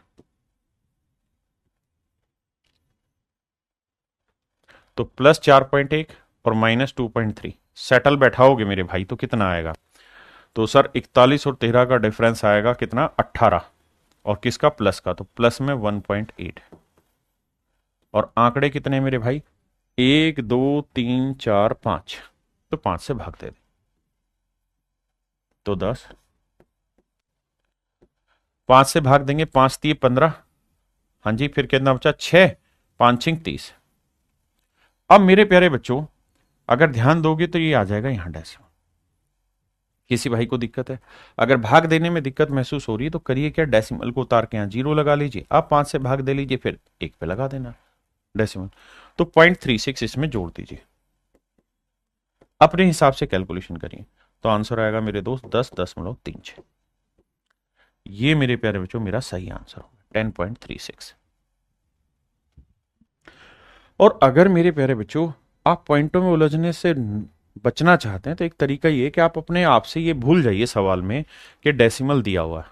तो +4.1 और -2.3 सेटल बैठाओगे मेरे भाई तो कितना आएगा? तो सर 41 और 13 का डिफरेंस आएगा कितना? 18। और किसका? प्लस का, तो प्लस में 1.8। और आंकड़े कितने मेरे भाई? 1 2 3 4 5। तो 5 से भाग दे तो 10। 5 से भाग देंगे, 5 3 15। हाँ जी, फिर कितना बचा? 6, 5 6 30। अब मेरे प्यारे बच्चों अगर ध्यान दोगे तो ये आ जाएगा यहां डेसिमल। किसी भाई को दिक्कत है, अगर भाग देने में दिक्कत महसूस हो रही है तो करिए क्या, डेसिमल को उतार के यहां 0 लगा लीजिए। आप 5 से भाग दे लीजिए, फिर 1 पे लगा देना डेसिमल। तो 0.36 इसमें जोड़ दीजिए, अपने हिसाब से कैलकुलेशन करिए। तो आंसर आएगा मेरे दोस्त 10.36। ये मेरे प्यारे बच्चों मेरा सही आंसर होगा 10.36। और अगर मेरे प्यारे बच्चों आप पॉइंटों में उलझने से बचना चाहते हैं तो एक तरीका ये है कि आप अपने आप से ये भूल जाइए सवाल में कि डेसिमल दिया हुआ है।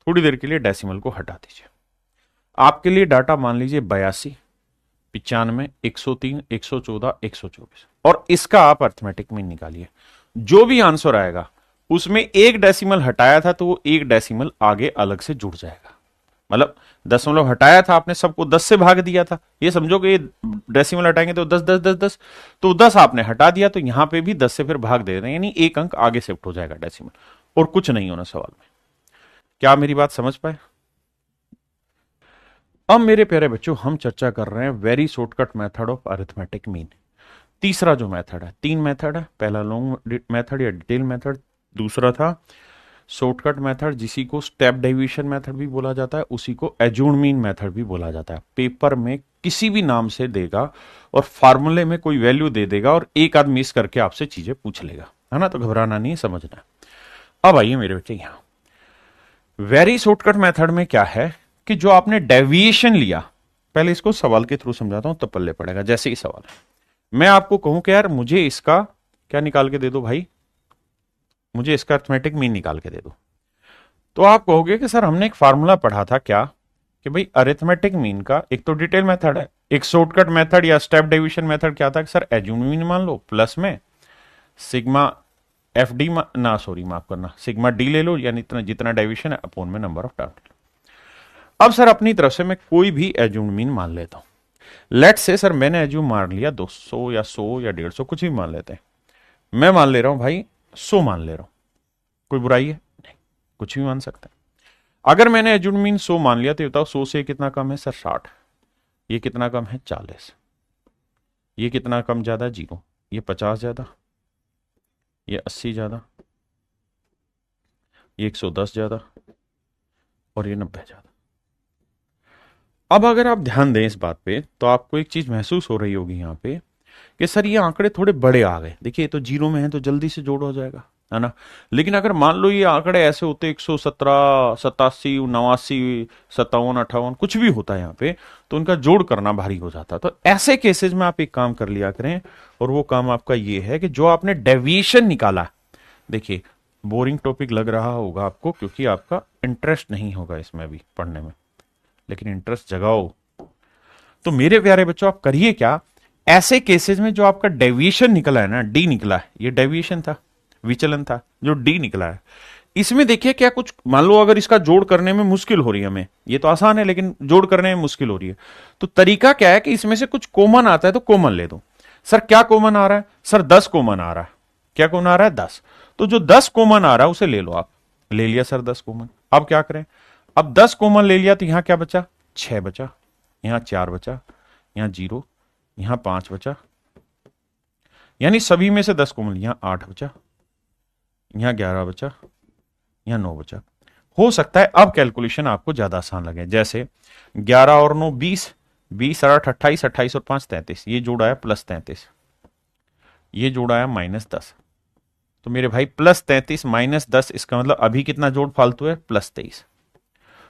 थोड़ी देर के लिए डेसिमल को हटा दीजिए। आपके लिए डाटा मान लीजिए 82, 95, 103, 114, 124 और इसका आप अर्थमेटिक मीन निकालिए। जो भी आंसर आएगा उसमें एक डेसिमल हटाया था तो वो एक डेसिमल आगे अलग से जुड़ जाएगा। मतलब दशमलव हटाया था आपने, सबको 10 से भाग दिया था, ये समझो कि डेसिमल हटाएंगे तो 10 10 10 10, तो 10 आपने हटा दिया तो यहां पे भी 10 से फिर भाग दे रहे हैं, यानी एक अंक आगे शिफ्ट हो जाएगा डेसिमल, और कुछ नहीं होना सवाल में। क्या मेरी बात समझ पाए? अब मेरे प्यारे बच्चों हम चर्चा कर रहे हैं very shortcut method of arithmetic mean. तीसरा जो मेथड है, 3 मेथड है, पहला लॉन्ग मेथड या डिटेल मेथड, दूसरा था शॉर्टकट मेथड जिसी को स्टेप डेविएशन मेथड भी बोला जाता है, उसी को एज्यूम्ड मीन मेथड भी बोला जाता है। पेपर में किसी भी नाम से देगा और फार्मूले में कोई वैल्यू दे देगा और एक आध मिस करके आपसे चीजें पूछ लेगा, है ना? तो घबराना नहीं, समझना। अब आइए मेरे बच्चे यहां वेरी शॉर्टकट मेथड में क्या है कि जो आपने डेविएशन लिया, पहले इसको सवाल के थ्रू समझाता हूं तब पल्ले पड़ेगा। जैसे ही सवाल है, मैं आपको कहूं कि यार मुझे इसका क्या निकाल के दे दो भाई, मुझे इसका अर्थमेटिक मीन निकाल के दे दो, तो आप कहोगे कि सर हमने एक फार्मूला पढ़ा था क्या कि भाई अरिथमेटिक मीन का एक तो डिटेल मेथड है, एक शॉर्टकट मेथड या स्टेप डेविएशन मेथड क्या था कि सर एज्यूम्ड मीन मान लो, प्लस में सिग्मा एफ डी ना सॉरी माफ करना सिग्मा डी ले लो, यानी इतना जितना डेविएशन है अपोन में नंबर ऑफ टर्म। अब सर अपनी तरफ से मैं कोई भी एज्यूम्ड मीन मान लेता हूं। लेट से सर मैंने एज्यूम मान लिया 200 या 100 या 150, कुछ भी मान लेते हैं। मैं मान ले रहा हूं भाई 100 मान ले रहा हूं, कोई बुराई है? नहीं, कुछ भी मान सकते हैं। अगर मैंने एज्यूम्ड मीन 100 मान लिया तो बताओ 100 से कितना कम है सर? 60। ये कितना कम है? 40। ये कितना कम ज्यादा? 0। ये 50 ज्यादा, ये 80 ज्यादा, ये 110 ज्यादा और ये 90 ज्यादा। अब अगर आप ध्यान दें इस बात पे तो आपको एक चीज महसूस हो रही होगी यहाँ पे कि सर ये आंकड़े थोड़े बड़े आ गए। देखिए ये तो 0 में है तो जल्दी से जोड़ हो जाएगा, है ना? लेकिन अगर मान लो ये आंकड़े ऐसे होते 117, 87, 89, 57, 58 कुछ भी होता है यहाँ पे, तो उनका जोड़ करना भारी हो जाता। तो ऐसे केसेज में आप एक काम कर लिया करें, और वो काम आपका ये है कि जो आपने डेविएशन निकाला, देखिए बोरिंग टॉपिक लग रहा होगा आपको क्योंकि आपका इंटरेस्ट नहीं होगा इसमें भी पढ़ने में, लेकिन इंटरेस्ट जगाओ। तो मेरे प्यारे बच्चों आप करिए क्या, ऐसे केसेस में जो आपका डेविएशन निकला है ना, डी निकला है, ये डेविएशन था, विचलन था, जो डी निकला है, इसमें देखिए क्या कुछ मान लो अगर इसका जोड़ करने में मुश्किल हो रही है हमें, ये तो आसान है लेकिन जोड़ करने में मुश्किल हो रही है, तो तरीका क्या है कि इसमें से कुछ कॉमन आता है तो कॉमन ले दो। सर क्या कॉमन आ रहा है? सर 10 कॉमन आ रहा है। क्या कॉमन आ रहा है? 10। तो जो 10 कॉमन आ रहा है उसे ले लो आप। ले लिया सर 10 कॉमन। अब क्या करें? अब 10 कॉमन ले लिया तो यहां क्या बचा? 6 बचा, यहां 4 बचा, यहां 0, यहां 5 बचा, यानी सभी में से 10 कॉमन, यहां 8 बचा, यहां 11 बचा, यहां 9 बचा। हो सकता है अब कैलकुलेशन आपको ज्यादा आसान लगे, जैसे 11 और 9 20, 20 और 8 28, 28 और 5 33, ये जोड़ा है +33, ये जोड़ा है -10। तो मेरे भाई +33 -10, इसका मतलब अभी कितना जोड़ फालतू है? +23।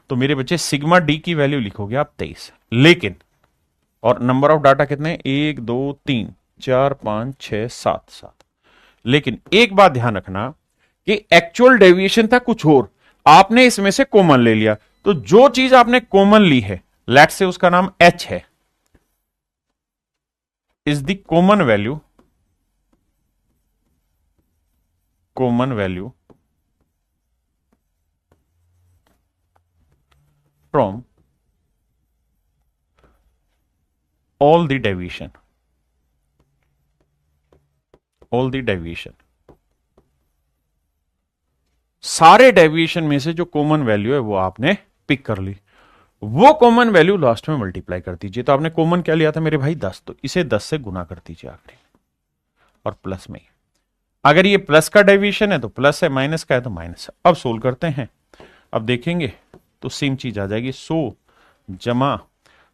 तो मेरे बच्चे सिग्मा डी की वैल्यू लिखोगे आप 23, लेकिन और नंबर ऑफ डाटा कितने? 1 2 3 4 5 6 7 7। लेकिन एक बात ध्यान रखना कि एक्चुअल डेविएशन था कुछ और, आपने इसमें से कॉमन ले लिया, तो जो चीज आपने कॉमन ली है, लेट से उसका नाम h है, is the common value, from all the deviation, सारे डेविएशन में से जो कॉमन वैल्यू है वो आपने पिक कर ली, वो कॉमन वैल्यू लास्ट में मल्टीप्लाई कर दीजिए। तो आपने कॉमन क्या लिया था मेरे भाई 10, तो इसे 10 से गुना कर दीजिए आखिरी और प्लस में। अगर ये प्लस का डेविएशन है तो प्लस है, माइनस का है तो माइनस है। अब सोल्व करते हैं, अब देखेंगे तो सेम चीज आ जाएगी। 100 जमा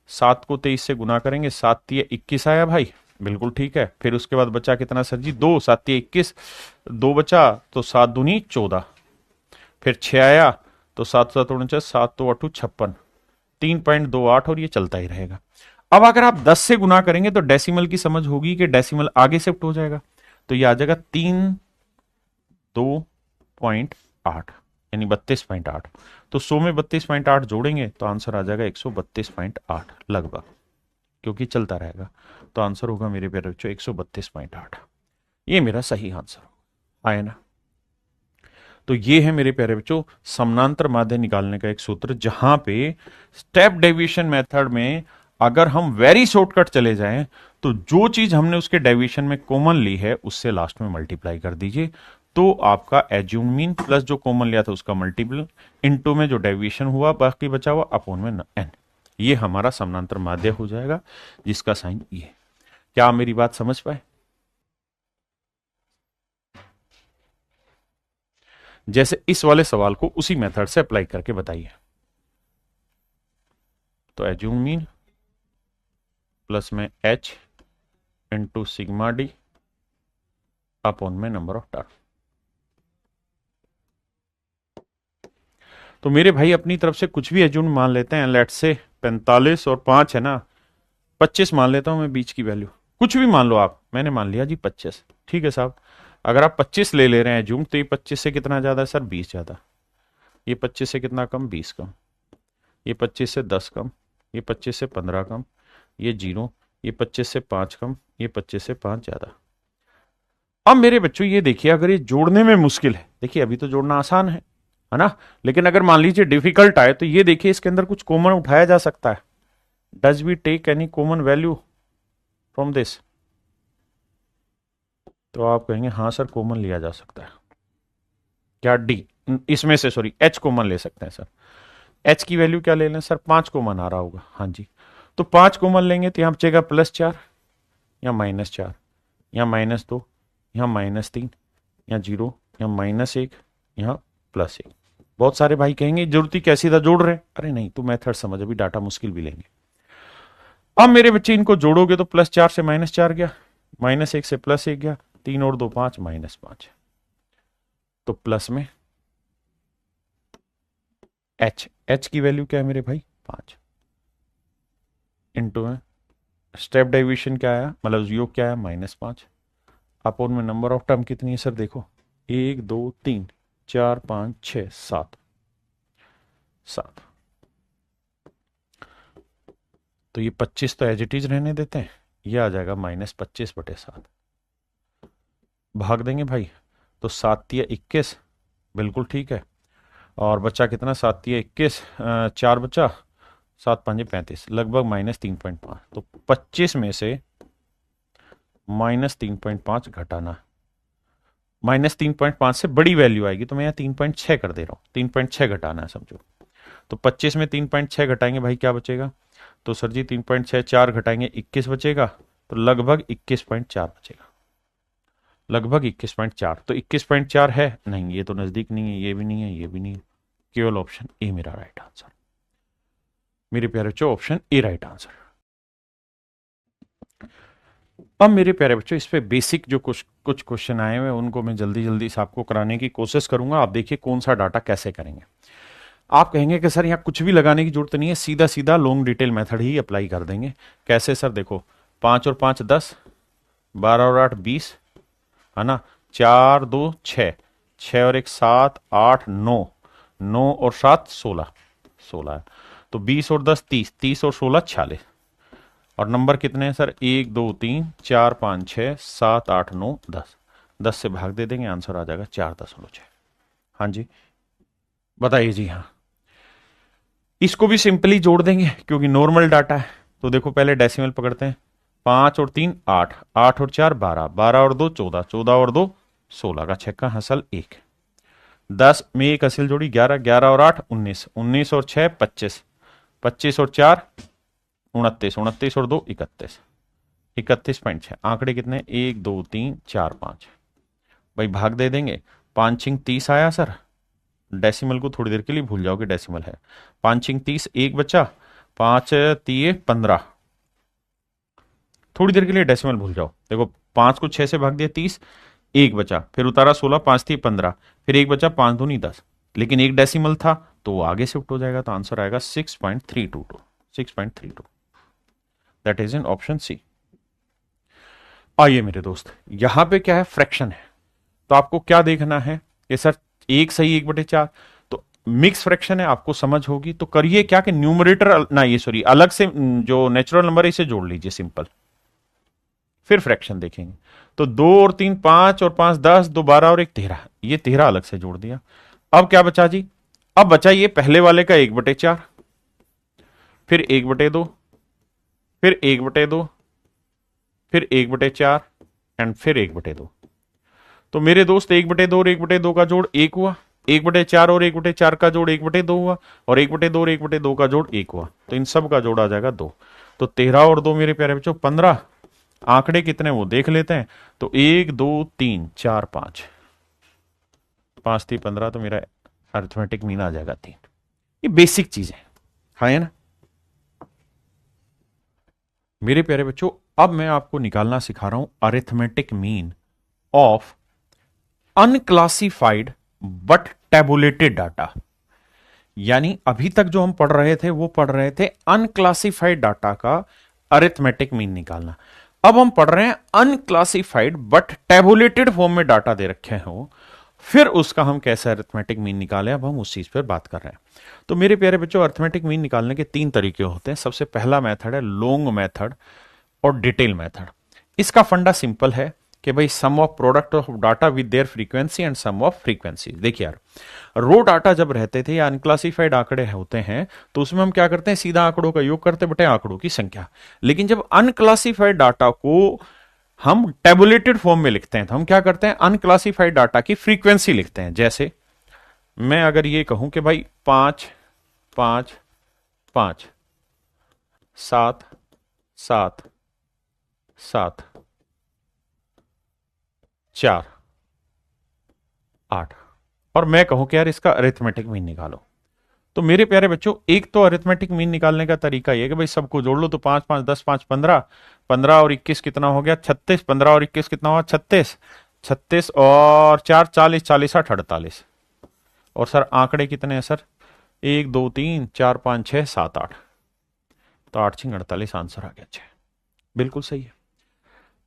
7 को 23 से गुना करेंगे, 7 तिया 21 आया भाई, बिल्कुल ठीक है। फिर उसके बाद बचा कितना सर जी, 2, 7 तिया 21, 2 बचा तो 7 दूनी 14, फिर 6 आया तो 7 7 49, 7 तो 8 56, 3.28 और ये चलता ही रहेगा। अब अगर आप 10 से गुना करेंगे तो डेसिमल की समझ होगी कि डेसिमल आगे शिफ्ट हो जाएगा, तो ये आ जाएगा 302.8 यानी 32.8। तो 100 में 32.8 जोड़ेंगे तो आंसर आ जाएगा 132.8 लगभग, क्योंकि चलता रहेगा। तो आंसर होगा मेरे प्यारे बच्चों 132.8। ये मेरा सही आंसर आया ना। तो ये है मेरे प्यारे बच्चों समानांतर माध्य निकालने का एक सूत्र, जहां पे स्टेप डेविएशन मेथड में अगर हम वेरी शॉर्टकट चले जाएं तो जो चीज हमने उसके डेविएशन में कॉमन ली है उससे लास्ट में मल्टीप्लाई कर दीजिए, तो आपका एज्यूम मीन प्लस जो कॉमन लिया था उसका मल्टीपल इनटू में जो डेविएशन हुआ बाकी बचा हुआ अपॉन में n, ये हमारा समानांतर माध्य हो जाएगा जिसका साइन ये। क्या आप मेरी बात समझ पाए? जैसे इस वाले सवाल को उसी मेथड से अप्लाई करके बताइए। तो एज्यूम मीन प्लस में h into sigma D upon में नंबर ऑफ टर्म। तो मेरे भाई अपनी तरफ से कुछ भी एज्यूम मान लेते हैं, लेट से 45 और 5 है ना, 25 मान लेता हूं मैं बीच की वैल्यू, कुछ भी मान लो आप, मैंने मान लिया जी 25, ठीक है साहब। अगर आप 25 ले रहे हैं एज्यूम, तो ये 25 से कितना ज्यादा है सर, 20 ज्यादा। ये 25 से कितना कम, 20 कम। ये 25 से 10 कम। ये 25 से 15 कम। ये 0। ये 25 से 5 कम। ये 25 से 5 ज्यादा। अब मेरे बच्चों ये देखिए, अगर ये जोड़ने में मुश्किल है, देखिए अभी तो जोड़ना आसान है ना, लेकिन अगर मान लीजिए डिफिकल्ट आए तो ये देखिए इसके अंदर कुछ कॉमन उठाया जा सकता है। Does we take any common value from this? तो आप कहेंगे हाँ सर कॉमन लिया जा सकता है। क्या डी इसमें से, सॉरी एच कॉमन ले सकते हैं सर। एच की वैल्यू क्या ले लें सर, 5 कॉमन आ रहा होगा, हाँ जी। तो 5 कॉमन लेंगे तो यहां बचेगा +4 या -4 या -2 या -3 या 0 या -1 या +1। बहुत सारे भाई कहेंगे जरूरती क्या सीधा जोड़ रहे, अरे नहीं तू मेथड समझ, अभी डाटा मुश्किल भी लेंगे। अब मेरे बच्चे इनको जोड़ोगे तो +4 से -4 गया, -1 से +1 गया, 3 और 2 5, -5। तो प्लस में एच की वैल्यू क्या है मेरे भाई 5 इंटू में स्टेप डेविएशन क्या आया, मतलब योग क्या है -5, अपॉन में नंबर ऑफ टर्म कितनी है सर, देखो 1 2 3 4 5 6 7 7। तो ये 25 तो एज इट इज रहने देते हैं, ये आ जाएगा -25/7। भाग देंगे भाई तो 7 तिया 21, बिल्कुल ठीक है। और बचा कितना, 7 तिया 21, 4 बचा, 7 5 35, लगभग -3.5। तो 25 में से -3.5 घटाना, -3.5 से बड़ी वैल्यू आएगी तो मैं यहाँ 3.6 कर दे रहा हूँ, 3.6 घटाना है समझो। तो 25 में 3.6 घटाएंगे भाई क्या बचेगा, तो सर जी 3.6 4 घटाएंगे 21 बचेगा, तो लगभग 21.4 बचेगा, लगभग 21.4। तो 21.4 है नहीं, ये तो नजदीक नहीं है, ये भी नहीं है, ये भी नहीं है, केवल ऑप्शन ए मेरा राइट आंसर। मेरे प्यारे बच्चों ऑप्शन ए राइट आंसर। अब मेरे प्यारे बच्चों इस पे बेसिक जो कुछ क्वेश्चन आए हुए उनको मैं जल्दी जल्दी से आपको कराने की कोशिश करूंगा। आप देखिए कौन सा डाटा कैसे करेंगे। आप कहेंगे कि सर यहाँ कुछ भी लगाने की जरूरत नहीं है, सीधा सीधा लॉन्ग डिटेल मेथड ही अप्लाई कर देंगे। कैसे सर, देखो 5 और 5 10, 12 और 8 20, है ना, 4 2 6, 6 और 1 7 8 9, 9 और 7 16, 16 है। तो 20 और 10 30, 30 और 16 46। और नंबर कितने हैं सर? 1 2 3 4 5 6 7 8 9 10। 10 से भाग दे देंगे, आंसर आ जाएगा 4.6। हाँ जी बताइए जी। हाँ, इसको भी सिंपली जोड़ देंगे क्योंकि नॉर्मल डाटा है। तो देखो पहले डेसिमल पकड़ते हैं। 5 और 3 8, 8 और 4 12, 12 और 2 14, 14 और 2 16 का छक्का हसल 1। 10 में एक असिल जोड़ी 11, 11 और 8 19, 19 और 6 25, 25 और 4 29, 29 और 2 31, 31.6। आंकड़े कितने? 1 2 3 4 5। भाई भाग दे देंगे। 5 छिंग 30 आया सर। डेसिमल को थोड़ी देर के लिए भूल जाओ कि डेसिमल है। 5 छिंग 30, एक बच्चा। 5 तिये 15। थोड़ी देर के लिए डेसिमल भूल जाओ। देखो 5 को 6 से भाग दिया 30, एक बचा, फिर उतारा 16, 5 थी 15, फिर एक बचा, 5 दूनी 10। लेकिन एक डेसिमल था तो वो आगे शिफ्ट हो जाएगा, तो आंसर आएगा 6.322, 6.32। That is in option C. आइए मेरे दोस्त, यहां पे क्या है? फ्रैक्शन है। तो आपको क्या देखना है कि सर एक सही 1/4, तो मिक्स फ्रैक्शन है, आपको समझ होगी। तो करिए क्या कि न्यूमरेटर ना, ये सॉरी, अलग से जो नेचुरल नंबर है इसे जोड़ लीजिए सिंपल, फिर फ्रैक्शन देखेंगे। तो 2 और 3 5 और 5 10, 2 12 और 1 13, ये 13 अलग से जोड़ दिया। अब क्या बचा जी? अब बचा ये पहले वाले का 1/4, फिर 1/2, फिर 1/2, फिर 1/4 एंड फिर 1/2। तो मेरे दोस्त 1/2 और 1/2 का जोड़ 1 हुआ, 1/4 और 1/4 का जोड़ 1/2 हुआ, और 1/2 और 1/2 का जोड़ 1 हुआ। तो इन सब का जोड़ आ जाएगा 2। तो 13 और 2 मेरे प्यारे बच्चों 15। आंकड़े कितने वो देख लेते हैं। तो 1 2 3 4 5, 5 थी 15, तो मेरा अरिथमेटिक मीन आ जाएगा 3। ये बेसिक चीज है ना मेरे प्यारे बच्चों। अब मैं आपको निकालना सिखा रहा हूं arithmetic mean of unclassified but tabulated data. यानी अभी तक जो हम पढ़ रहे थे वो पढ़ रहे थे अनक्लासिफाइड डाटा का अरिथमेटिक मीन निकालना। अब हम पढ़ रहे हैं अनक्लासिफाइड बट टेबुलेटेड फॉर्म में डाटा दे रखे हो, फिर उसका हम कैसे अरिथमेटिक मीन निकालें, अब हम उस चीज पर बात कर रहे हैं। तो मेरे प्यारे बच्चों, अरिथमेटिक मीन निकालने के 3 तरीके होते हैं। सबसे पहला मेथड है लॉन्ग मेथड और डिटेल मेथड। इसका फंडा सिंपल है कि भाई sum of product of data with their frequency and sum of frequency. देखिए यार, रो डाटा जब रहते थे या अनक्लासिफाइड आंकड़े होते हैं तो उसमें हम क्या करते हैं? सीधा आंकड़ों का योग करते बटे आंकड़ों की संख्या। लेकिन जब अनक्लासिफाइड डाटा को हम टेबुलेटेड फॉर्म में लिखते हैं तो हम क्या करते हैं? अनक्लासिफाइड डाटा की फ्रीक्वेंसी लिखते हैं। जैसे मैं अगर ये कहूं कि भाई 5 5 5 7 7 7 4 8, और मैं कहूं कि यार इसका अरिथमेटिक मीन निकालो, तो मेरे प्यारे बच्चों एक तो अरिथमेटिक मीन निकालने का तरीका यह है कि भाई सबको जोड़ लो। तो 5 5 10 5 15, 15 और 21 कितना हो गया? 36। 15 और 21 कितना हुआ? 36। 36 और 4 40, 40 8 48। और सर आंकड़े कितने हैं सर? 1 2 3 4 5 6 7 8। तो 8 छिंग 48, आंसर आ गया 6। बिल्कुल सही है।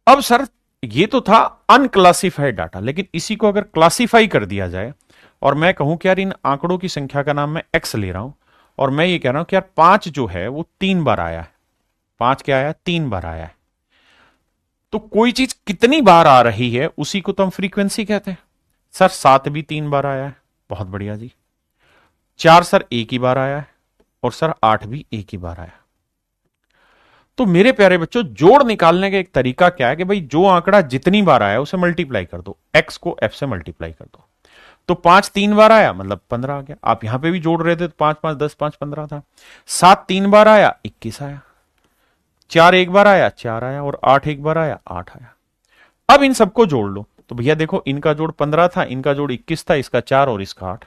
अब सर ये तो था अनक्लासिफाइड डाटा, लेकिन इसी को अगर क्लासिफाई कर दिया जाए और मैं कहूं कि यार इन आंकड़ों की संख्या का नाम मैं एक्स ले रहा हूं, और मैं ये कह रहा हूं कि यार 5 जो है वो 3 बार आया है। 5 क्या आया? 3 बार आया है। तो कोई चीज कितनी बार आ रही है उसी को तो हम फ्रीक्वेंसी कहते हैं। सर 7 भी 3 बार आया है, बहुत बढ़िया जी। 4 सर एक ही बार आया है, और सर 8 भी एक ही बार आया। तो मेरे प्यारे बच्चों, जोड़ निकालने का एक तरीका क्या है कि भाई जो आंकड़ा जितनी बार आया उसे मल्टीप्लाई कर दो, एक्स को एफ से मल्टीप्लाई कर दो। तो 5 3 बार आया मतलब 15 आ गया। आप यहां पे भी जोड़ रहे थे तो 5 5 10 5 15 था। 7 3 बार आया 21 आया। 4 एक बार आया 4 आया, और 8 एक बार आया 8 आया। अब इन सबको जोड़ लो तो भैया देखो, इनका जोड़ 15 था, इनका जोड़ 21 था, इसका 4 और इसका 8।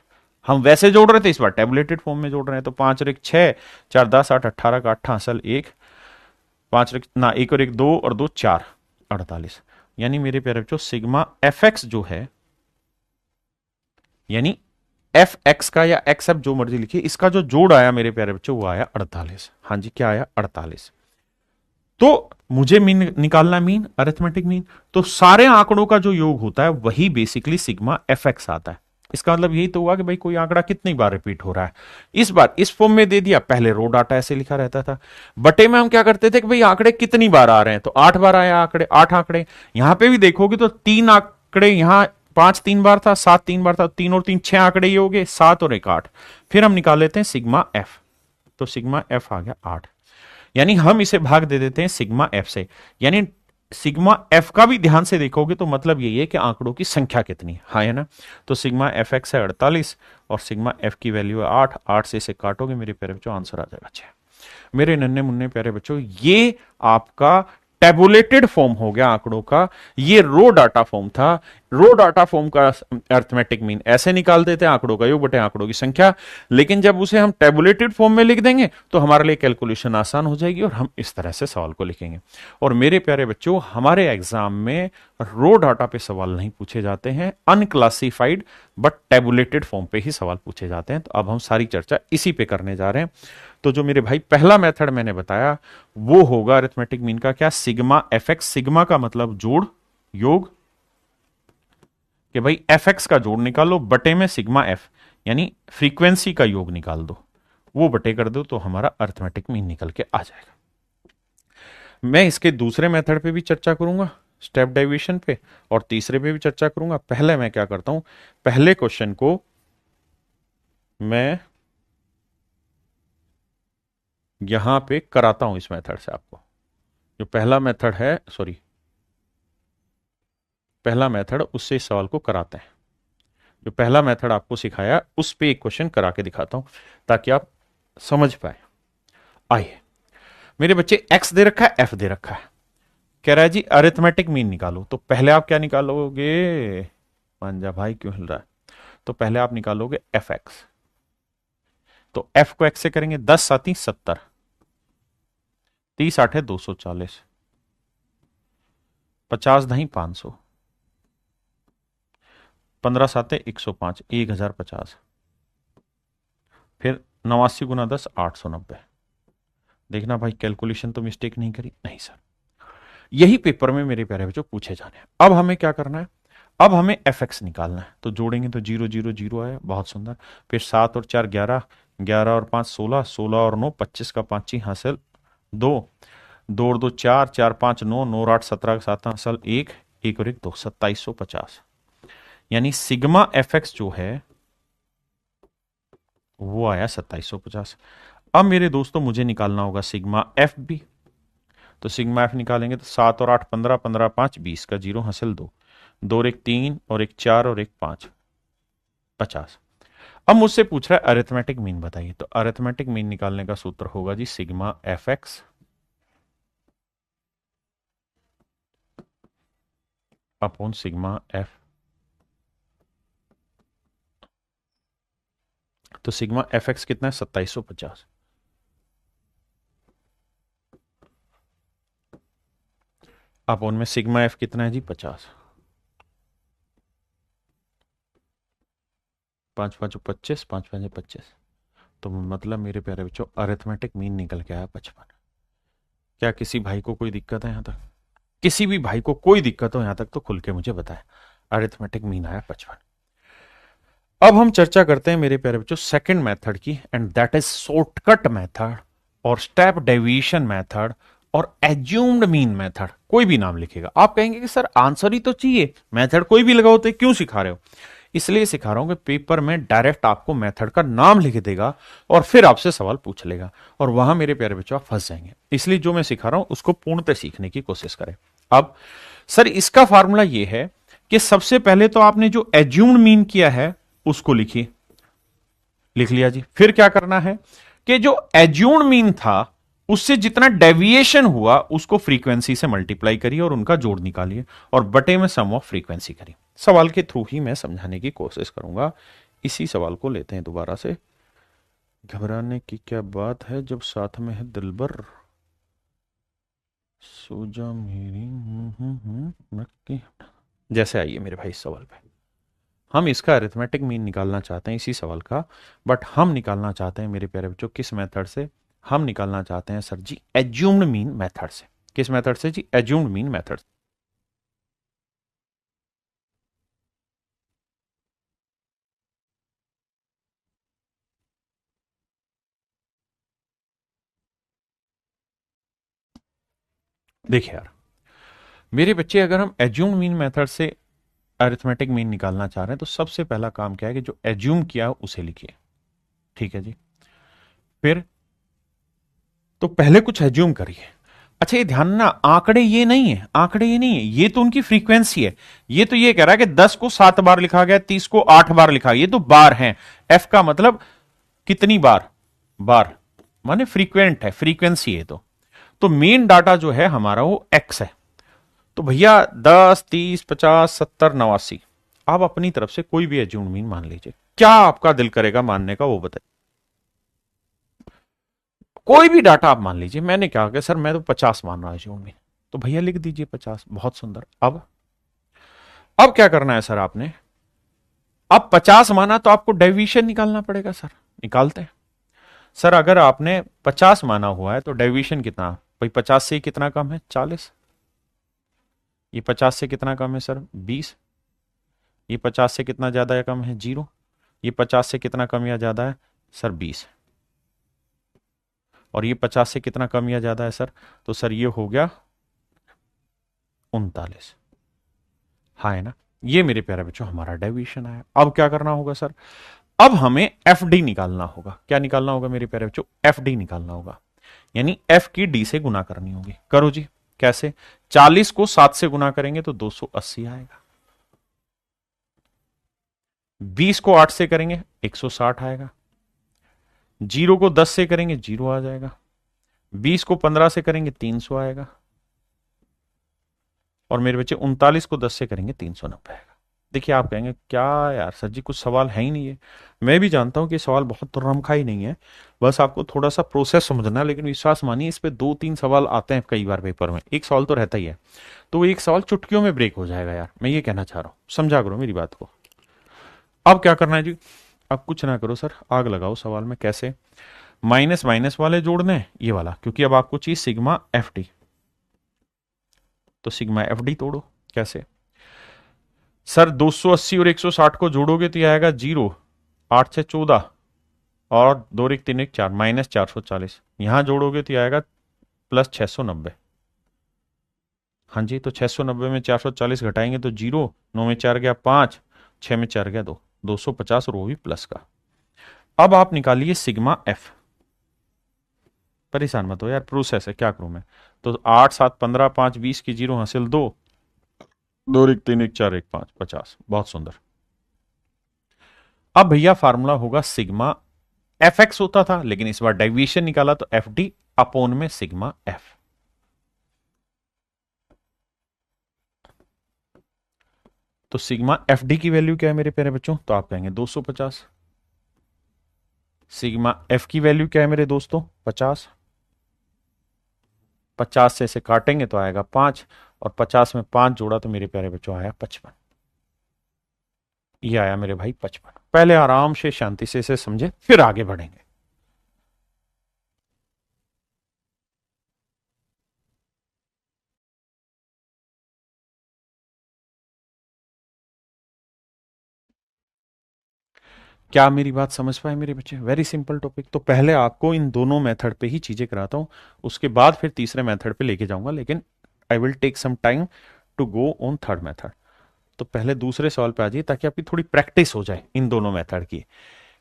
हम वैसे जोड़ रहे थे, इस बार टेबुलेटेड फॉर्म में जोड़ रहे हैं। तो 5 और 1 6, 4 10 8 18 का 8 असल 1, 5 ना 1 और 1 2 और 2 4, 48। यानी मेरे प्यारे बच्चों सिग्मा एफ एक्स जो है, यानी एफ एक्स का या एक्स एफ जो मर्जी लिखिए, इसका जो जोड़ आया मेरे प्यारे बच्चों वो आया 48। हाँ जी, क्या आया? 48। तो मुझे मीन निकालना, मीन अरिथमेटिक मीन, तो सारे आंकड़ों का जो योग होता है वही बेसिकली सिग्मा एफ एक्स आता है। इसका मतलब यही तो हुआ कि भाई कोई आंकड़ा कितनी बार रिपीट हो रहा है। इस बार इस फॉर्म में दे दिया, पहले रो डाटा ऐसे लिखा रहता था। बटे में हम क्या करते थे कि भाई आंकड़े कितनी बार आ रहे हैं, तो 8 बार आया आंकड़े, 8 आंकड़े। यहां पे भी देखोगे तो 3 आंकड़े, यहां 5 3 बार था, 7 3 बार था, 3 और 3 6 आंकड़े ये हो गए, 7 और 1 8। फिर हम निकाल लेते हैं सिग्मा एफ, तो सिग्मा एफ आ गया 8। यानी हम इसे भाग दे देते हैं सिग्मा एफ से। यानी सिग्मा एफ का भी ध्यान से देखोगे तो मतलब यही है कि आंकड़ों की संख्या कितनी है, हाँ है ना। तो सिग्मा एफ एक्स है 48 और सिग्मा एफ की वैल्यू है 8। 8 से इसे काटोगे मेरे प्यारे बच्चों, आंसर आ जाएगा 6। मेरे नन्हे मुन्ने प्यारे बच्चों, ये आपका टेबुलेटेड फॉर्म हो गया आंकड़ों का। ये रो डाटा फॉर्म था। रो डाटा फॉर्म का अर्थमेटिक मीन ऐसे निकाल देते हैं, आंकड़ों का योग बटे आंकड़ों की संख्या। लेकिन जब उसे हम टेबुलेटेड फॉर्म में लिख देंगे तो हमारे लिए कैलकुलेशन आसान हो जाएगी और हम इस तरह से सवाल को लिखेंगे। और मेरे प्यारे बच्चों, हमारे एग्जाम में रो डाटा पे सवाल नहीं पूछे जाते हैं, अनक्लासिफाइड बट टेबुलेटेड फॉर्म पे ही सवाल पूछे जाते हैं। तो अब हम सारी चर्चा इसी पे करने जा रहे हैं। तो जो मेरे भाई पहला मेथड मैंने बताया वो होगा अरिथमेटिक मीन का क्या, सिग्मा एफ एक्स। सिग्मा का मतलब जोड़, योग, कि भाई एफ एक्स का जोड़ निकालो बटे में सिग्मा एफ, यानी फ्रीक्वेंसी का योग निकाल दो, वो बटे कर दो तो हमारा अरिथमेटिक मीन निकल के आ जाएगा। मैं इसके दूसरे मेथड पे भी चर्चा करूंगा, स्टेप डेविएशन पे, और तीसरे पे भी चर्चा करूंगा। पहले मैं क्या करता हूं, पहले क्वेश्चन को मैं यहां पे कराता हूं इस मेथड से आपको। जो पहला मेथड है, सॉरी, पहला मेथड, उससे इस सवाल को कराते हैं। जो पहला मेथड आपको सिखाया उस पे एक क्वेश्चन करा के दिखाता हूं ताकि आप समझ पाए। आइए मेरे बच्चे, एक्स दे रखा है, एफ दे रखा है, कह रहा है जी अरिथमेटिक मीन निकालो। तो पहले आप क्या निकालोगे, मांझा भाई क्यों हिल रहा है, तो पहले आप निकालोगे एफ एक्स। तो एफ को एक्स से करेंगे, 10 साती 70, 30 आठे 240, 50 दही 500, 15 साते 105, 1050, फिर 89 गुना 10 890। देखना भाई कैलकुलेशन तो मिस्टेक नहीं करी, नहीं सर। यही पेपर में मेरे प्यारे बच्चों पूछे जाने हैं। अब हमें क्या करना है, अब हमें एफ एक्स निकालना है। तो जोड़ेंगे तो 0 0 0 आया, बहुत सुंदर। फिर 7 और 4 11, 11 और 5 16, 16 और 9 25 का 5 ही हासिल 2, 2 और 2 4, 4 5 9, 9 और 8 17 का 7 हासिल 1, 1 और 1 2, 2750। यानी सिग्मा एफ एक्स जो है वो आया 2750। अब मेरे दोस्तों मुझे निकालना होगा सिग्मा एफ भी। तो सिग्मा एफ निकालेंगे तो 7 और 8 15, 15 5 20 का 0 हासिल 2, 2 और 1 3 और 1 4 और 1 5 50। अब मुझसे पूछ रहा है अरिथमेटिक मीन बताइए। तो अरिथमेटिक मीन निकालने का सूत्र होगा जी sigma f x upon sigma f. तो सिग्मा एफ एक्स कितना है, 2750, अपॉन में सिग्मा एफ कितना है जी 50, 5 5 25, 5 5 25। तो मतलब मेरे प्यारे बच्चों अरिथमेटिक मीन निकल के आया 55। क्या किसी भाई को कोई दिक्कत है यहां तक, किसी भी भाई को कोई दिक्कत हो यहां तक तो खुल के मुझे बताए। अरिथमेटिक मीन आया 55। अब हम चर्चा करते हैं मेरे प्यारे बच्चों सेकंड मेथड की, and that is shortcut method और स्टेप डेविएशन मेथड और एज्यूम्ड मीन मेथड। कोई भी नाम लिखेगा, आप कहेंगे कि सर आंसर ही तो चाहिए, मेथड कोई भी लगाओ तो क्यों सिखा रहे हो। इसलिए सिखा रहा हूं कि पेपर में डायरेक्ट आपको मेथड का नाम लिख देगा और फिर आपसे सवाल पूछ लेगा, और वहां मेरे प्यारे बच्चों आप फंस जाएंगे। इसलिए जो मैं सिखा रहा हूं उसको पूर्णतः सीखने की कोशिश करें। अब सर इसका फार्मूला यह है कि सबसे पहले तो आपने जो एज्यूम्ड मीन किया है उसको लिखिए, लिख लिया जी। फिर क्या करना है कि जो एज्यूम्ड मीन था उससे जितना डेविएशन हुआ उसको फ्रीक्वेंसी से मल्टीप्लाई करिए और उनका जोड़ निकालिए और बटे में सम ऑफ फ्रीक्वेंसी करिए। सवाल के थ्रू ही मैं समझाने की कोशिश करूंगा। इसी सवाल को लेते हैं दोबारा से। घबराने की क्या बात है जब साथ में है दिलबर, सोजा मेरी नक्की। जैसे आइए मेरे भाई इस सवाल पे, हम इसका अरिथमेटिक मीन निकालना चाहते हैं इसी सवाल का, बट हम निकालना चाहते हैं मेरे प्यारे बच्चों किस मेथड से, हम निकालना चाहते हैं सर जी एज्यूम्ड मीन मेथड से। किस मेथड से जी, एज्यूम्ड मीन मेथड। देखिए यार मेरे बच्चे, अगर हम एज्यूम मीन मेथड से अरिथमेटिक मीन निकालना चाह रहे हैं तो सबसे पहला काम क्या है कि जो एज्यूम किया उसे लिखिए। ठीक है जी। फिर तो पहले कुछ एज्यूम करिए। अच्छा ये ध्यान ना, आंकड़े ये नहीं है, आंकड़े ये नहीं है, ये तो उनकी फ्रीक्वेंसी है। ये तो ये कह रहा है कि 10 को 7 बार लिखा गया, 30 को 8 बार लिखा गया, ये तो बार है। एफ का मतलब कितनी बार, बार माने फ्रीक्वेंट है, फ्रीक्वेंसी है। तो मेन डाटा जो है हमारा वो एक्स है। तो भैया 10, 30, 50, 70, 89 आप अपनी तरफ से कोई भी एज्यूम मीन मान लीजिए, क्या आपका दिल करेगा मानने का वो बताइए। कोई भी डाटा आप मान लीजिए। मैंने क्या कहा सर मैं तो 50 मान रहा हूं मीन, तो भैया लिख दीजिए 50। बहुत सुंदर। अब क्या करना है सर आपने, अब 50 माना तो आपको डेविएशन निकालना पड़ेगा सर। निकालते हैं सर। अगर आपने 50 माना हुआ है तो डेविएशन कितना, भाई 50 से कितना कम है, 40। ये 50 से कितना कम है सर, 20। ये 50 से कितना ज्यादा या कम है, 0। ये 50 से कितना कम या ज्यादा है सर, 20। और ये 50 से कितना कम या ज्यादा है सर, तो सर ये हो गया 39। हाँ है ना। ये मेरे प्यारे बच्चों हमारा डेविएशन आया। अब क्या करना होगा सर, अब हमें एफ डी निकालना होगा। क्या निकालना होगा मेरे प्यारे बच्चों, एफ डी निकालना होगा। यानी एफ की डी से गुना करनी होगी। करो जी। कैसे, 40 को 7 से गुना करेंगे तो 280 आएगा। 20 को 8 से करेंगे 160 आएगा। 0 को 10 से करेंगे 0 आ जाएगा। 20 को 15 से करेंगे 300 आएगा। और मेरे बच्चे 39 को 10 से करेंगे 390 आएगा। देखिए आप कहेंगे क्या यार सर जी कुछ सवाल है ही नहीं है। मैं भी जानता हूं कि सवाल बहुत तो रमखा ही नहीं है, बस आपको थोड़ा सा प्रोसेस समझना है। लेकिन विश्वास मानिए इस पे 2-3 सवाल आते हैं कई बार पेपर में, एक सवाल तो रहता ही है। तो एक सवाल चुटकियों में ब्रेक हो जाएगा यार, मैं ये कहना चाह रहा हूं, समझा करो मेरी बात को। अब क्या करना है जी, अब कुछ ना करो सर, आग लगाओ सवाल में। कैसे, माइनस माइनस वाले जोड़ने हैं ये वाला, क्योंकि अब आपको चाहिए सिग्मा एफ डी। तो सिग्मा एफ डी तोड़ो। कैसे सर, 280 और 160 को जोड़ोगे तो ये आएगा 0। 8 से 14 और 2 एक 3 एक 4 माइनस 440। यहां जोड़ोगे तो ये आएगा प्लस 690। हाँ जी, तो 690 में 440 घटाएंगे तो 0। 9 में 4 गया 5, 6 में 4 गया 2, 250 और वो भी प्लस का। अब आप निकालिए सिग्मा एफ। परेशान मत हो यार, प्रोसेस है, क्या करूं मैं। तो 8, 7, 15, 5, 20 की 0 हासिल 2, 2 एक 3 एक 4 एक 5, 50। बहुत सुंदर। अब भैया फार्मूला होगा सिग्मा एफ एक्स होता था, लेकिन इस बार डेविएशन निकाला तो एफ डी अपोन में सिग्मा एफ। तो सिग्मा एफ डी की वैल्यू क्या है मेरे प्यारे बच्चों, तो आप कहेंगे 250। सिग्मा एफ की वैल्यू क्या है मेरे दोस्तों, 50। 50 से इसे काटेंगे तो आएगा 5, और 50 में 5 जोड़ा तो मेरे प्यारे बच्चों आया 55। ये आया मेरे भाई 55। पहले आराम से शांति से इसे समझे, फिर आगे बढ़ेंगे। क्या मेरी बात समझ पाए मेरे बच्चे, वेरी सिंपल टॉपिक। तो पहले आपको इन दोनों मेथड पे ही चीजें कराता हूं, उसके बाद फिर तीसरे मेथड पे लेके जाऊंगा, लेकिन I will take some time to go on third method. तो पहले दूसरे सवाल पे आ जाइए ताकि आपकी थोड़ी प्रैक्टिस हो जाए इन दोनों मेथड की,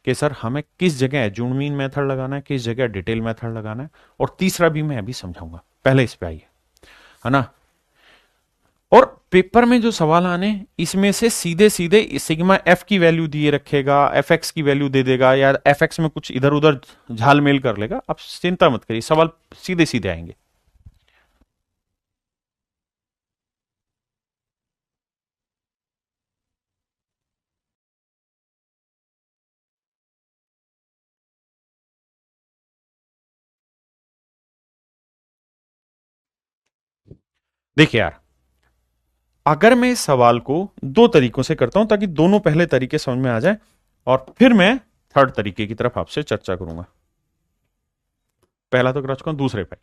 कि सर हमें किस जगह एज्यूम मीन मेथड लगाना है, किस जगह डिटेल मेथड लगाना है, और तीसरा भी मैं अभी समझाऊंगा। पहले इस पे आइए, है ना। और पेपर में जो सवाल आने, इसमें से सीधे सीधे सिग्मा एफ की वैल्यू दिए रखेगा, एफ एक्स की वैल्यू दे देगा, या एफ एक्स में कुछ इधर उधर झालमेल कर लेगा। आप चिंता मत करिए, सवाल सीधे सीधे आएंगे। देखिए यार, अगर मैं इस सवाल को दो तरीकों से करता हूं ताकि दोनों पहले तरीके समझ में आ जाए, और फिर मैं थर्ड तरीके की तरफ आपसे चर्चा करूंगा। पहला तो कर चुका हूं, दूसरे पे।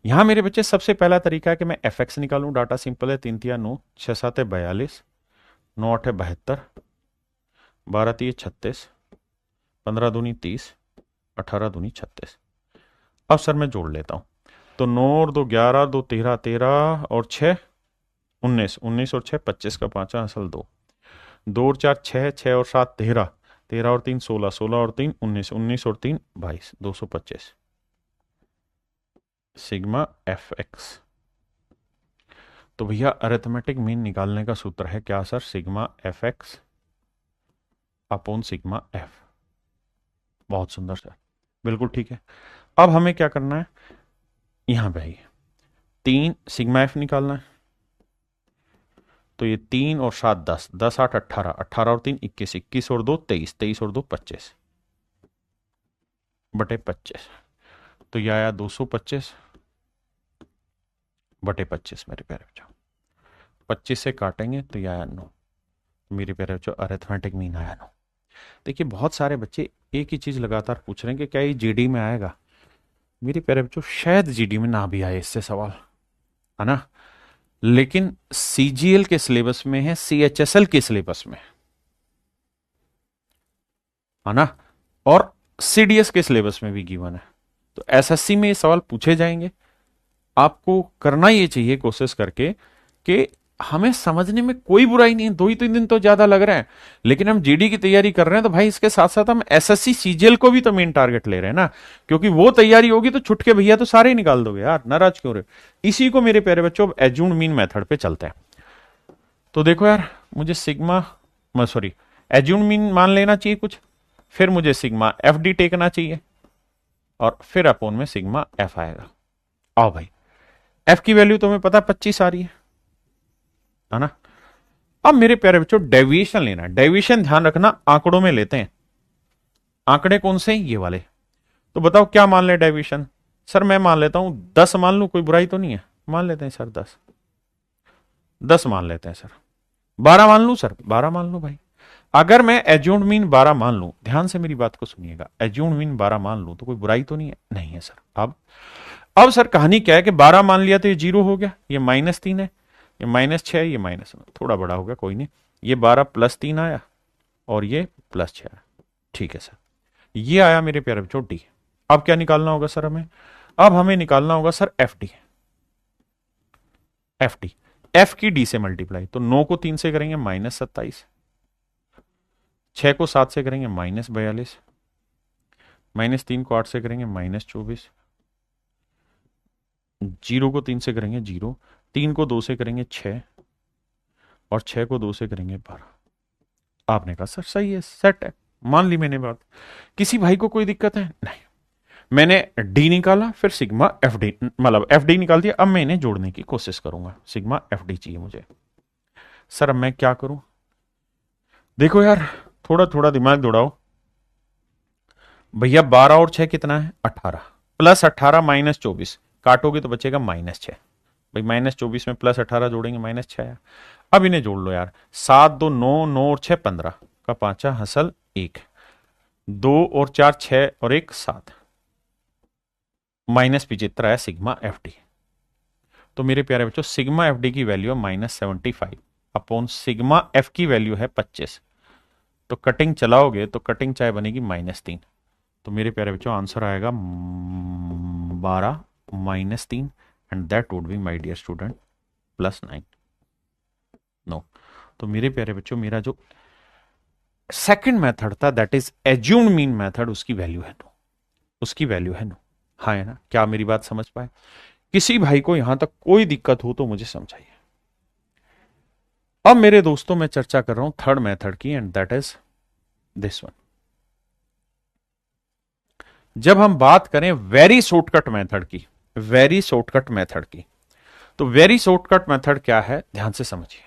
यहां मेरे बच्चे सबसे पहला तरीका है कि मैं एफ एक्स निकालूं। डाटा सिंपल है, 3 तिया 9, 6 7 है 42, 9 8 है 72, 12 3 36, 15 दूनी 30, 18 दूनी 36। अब सर मैं जोड़ लेता हूं। तो 9 और 2 11, 2 13, 13 और 6 19, 19 और 6 25 का पांचा असल 2, 2 और 4 6, 6 और 7 13, 13 और 3 16, 16 और 3 19, 19 और 3 22, 225 सिग्मा एफ एक्स। तो भैया अरिथमेटिक मीन निकालने का सूत्र है क्या sir? Sigma f x upon sigma F. बहुत सुंदर सर, बिल्कुल ठीक है। अब हमें क्या करना है, यहां पे आइए, 3 सिग्मा एफ निकालना है। तो ये 3 और 7 10, 10 8 18, 18 और 3 21, 21 और 2 23, 23 और 2 25 बटे 25। तो यह आया 225 बटे 25 मेरे प्यारे बच्चों। 25 से काटेंगे तो यह आया 9। मेरे प्यारे बच्चों अरिथमेटिक मीन आया 9। देखिए बहुत सारे बच्चे एक ही चीज लगातार पूछ रहे हैं कि क्या ये जीडी में आएगा। मेरे प्यारे बच्चों शायद जीडी में ना भी आए इससे सवाल, है ना, लेकिन सीजीएल के सिलेबस में है, सीएचएसएल के सिलेबस में, है ना, और सीडीएस के सिलेबस में भी गिवन है। तो एसएससी में ये सवाल पूछे जाएंगे। आपको करना ये चाहिए कोशिश करके कि हमें समझने में कोई बुराई नहीं है, 2 ही 3 दिन तो ज्यादा लग रहे हैं, लेकिन हम जीडी की तैयारी कर रहे हैं तो भाई इसके साथ साथ हम एसएससी सीजीएल को भी तो मेन टारगेट ले रहे हैं ना, क्योंकि वो तैयारी होगी तो छुटके भैया तो सारे ही निकाल दोगे यार, नाराज क्यों रहे। इसी को मेरे प्यारे बच्चों एज्यूम्ड मीन मेथड पे चलते हैं। तो देखो यार, मुझे सिग्मा सॉरी एज्यूम्ड मीन मान लेना चाहिए कुछ, फिर मुझे सिग्मा एफ डी टेकना चाहिए और फिर अपोन में सिग्मा एफ आएगा। आओ भाई, एफ की वैल्यू तुम्हें पता 25 आ रही है ना। अब मेरे प्यारे बच्चों डेविएशन लेना है। डेविएशन ध्यान रखना आंकड़ों में लेते हैं। आंकड़े कौन से हैं? ये वाले। तो बताओ क्या मान ले डेविएशन? सर मैं मान लेता हूं 10 मान लू, कोई बुराई तो नहीं है? मान लेते हैं सर 10, 10 मान लेते हैं सर। 12 मान लू सर? 12 मान लू भाई। अगर मैं एज्यूम्ड मीन 12 मान लू, ध्यान से मेरी बात को सुनिएगा, एज्यूम्ड मीन 12 मान लू तो कोई बुराई तो नहीं है? नहीं है सर। अब सर कहानी क्या है कि 12 मान लिया तो ये 0 हो गया, ये -3 है, ये -6 है, ये माइनस, थोड़ा बड़ा हो गया कोई नहीं, ये 12 + 3 आया और ये +6 आया। ठीक है सर, ये आया मेरे प्यारे बच्चों डी। अब क्या निकालना होगा सर हमें? अब हमें निकालना होगा sir F D. F D, F की डी से मल्टीप्लाई, तो 9 को 3 से करेंगे -27, 6 को 7 से करेंगे -42, -3 को 8 से करेंगे -24, 0 को 3 से करेंगे 0, 3 को 2 से करेंगे 6 और 6 को 2 से करेंगे 12। आपने कहा सर सही है, सेट है, मान ली मैंने बात। किसी भाई को कोई दिक्कत है? नहीं। मैंने डी निकाला, फिर सिग्मा एफ डी, मतलब एफ डी निकाल दिया। अब मैं इन्हें जोड़ने की कोशिश करूंगा, सिग्मा एफ डी चाहिए मुझे। सर अब मैं क्या करूं? देखो यार, थोड़ा थोड़ा दिमाग दौड़ाओ भैया। 12 और 6 कितना है? 18, +18 -24, काटोगे तो बचेगा -6। भाई -24 में +18 जोड़ेंगे -6। अब इन्हें जोड़ लो यार, 7 2 9, 9 और 6 15 का पांचा हसल 1, 2 और 4 6 और 1 7, -75 है सिग्मा एफ डी। तो मेरे प्यारे बच्चों सिग्मा एफ डी की वैल्यू है -75 अपॉन सिग्मा एफ की वैल्यू है 25। तो कटिंग चलाओगे तो कटिंग चाहे बनेगी -3। तो मेरे प्यारे बच्चों आंसर आएगा 12 -3 and that would be my dear student +9। No, तो मेरे प्यारे बच्चों मेरा जो सेकंड मेथड था that is assumed mean method, उसकी वैल्यू है नो, उसकी वैल्यू है नो। हाँ है ना? क्या मेरी बात समझ पाए? किसी भाई को यहां तक कोई दिक्कत हो तो मुझे समझाइए। अब मेरे दोस्तों मैं चर्चा कर रहा हूं थर्ड मेथड की and that is this one. जब हम बात करें वेरी शॉर्टकट मेथड की, वेरी शॉर्टकट मेथड की, तो वेरी शॉर्टकट मेथड क्या है ध्यान से समझिए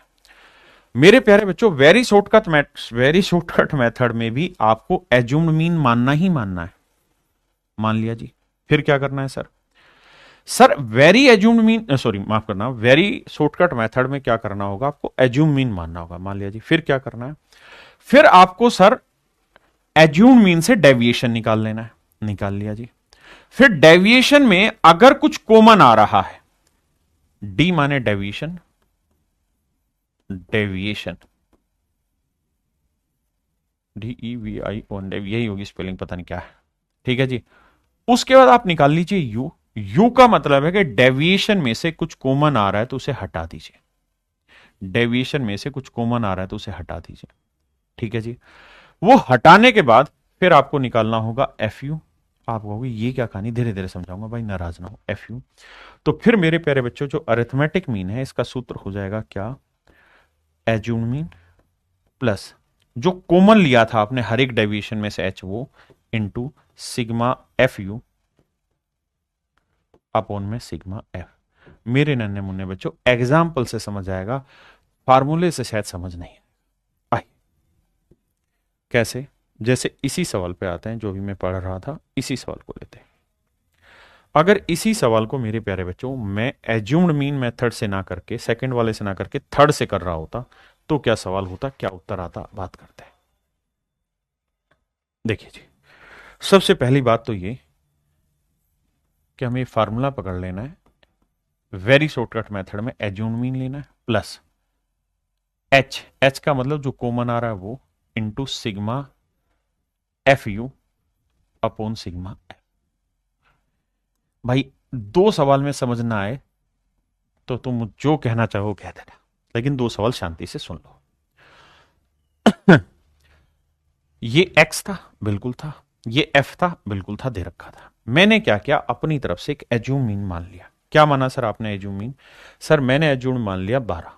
मेरे प्यारे बच्चों। वेरी शॉर्टकट मेथड में भी आपको एज्यूम्ड मीन मानना ही मानना है। मान लिया जी, फिर क्या करना है sir? Sir very assumed mean, sorry माफ करना, वेरी शॉर्टकट मेथड में क्या करना होगा? आपको एज्यूम मीन मानना होगा। मान लिया जी, फिर क्या करना है? फिर आपको सर एज्यूम मीन से डेविएशन निकाल लेना है। निकाल लिया जी। फिर डेविएशन में अगर कुछ कॉमन आ रहा है, डी माने डेविएशन, डेविएशन DEVI ऑन, यही होगी स्पेलिंग, पता नहीं क्या है। ठीक है जी। उसके बाद आप निकाल लीजिए यू, यू का मतलब है कि डेविएशन में से कुछ कॉमन आ रहा है तो उसे हटा दीजिए, डेविएशन में से कुछ कॉमन आ रहा है तो उसे हटा दीजिए। ठीक है जी। वो हटाने के बाद फिर आपको निकालना होगा एफ यू। आप कहोगे ये क्या कहानी, धीरे धीरे समझाऊंगा भाई, नाराज ना हो। एफ यू, तो फिर मेरे प्यारे बच्चों जो अरिथमेटिक मीन है इसका सूत्र हो जाएगा क्या, एज्यूम्ड मीन प्लस जो कॉमन लिया था आपने हर एक डेविएशन में से एच, वो into sigma F you upon में सिग्मा एफ। मेरे नन्हे मुन्ने बच्चों एग्जाम्पल से समझ आएगा, फार्मूले से शायद समझ नहीं आई। कैसे, जैसे इसी सवाल पे आते हैं, जो भी मैं पढ़ रहा था इसी सवाल को लेते हैं। अगर इसी सवाल को मेरे प्यारे बच्चों मैं एज्यूम्ड मीन मेथड से ना करके, सेकंड वाले से ना करके थर्ड से कर रहा होता तो क्या सवाल होता, क्या उत्तर आता, बात करते हैं। देखिए जी, सबसे पहली बात तो ये कि हमें फार्मूला पकड़ लेना है, वेरी शॉर्टकट मेथड में एज्यूम्ड मीन लेना है प्लस एच, एच का मतलब जो कॉमन आ रहा है वो, into sigma F you upon sigma F. भाई दो सवाल में समझ ना आए तो तुम जो कहना चाहो कह देना, लेकिन दो सवाल शांति से सुन लो। ये एक्स था, बिल्कुल था, ये एफ था, बिल्कुल था, दे रखा था। मैंने क्या किया, अपनी तरफ से एक एज्यूम मीन मान लिया। क्या माना सर आपने एज्यूम मीन? सर मैंने एज्यूम मान लिया 12,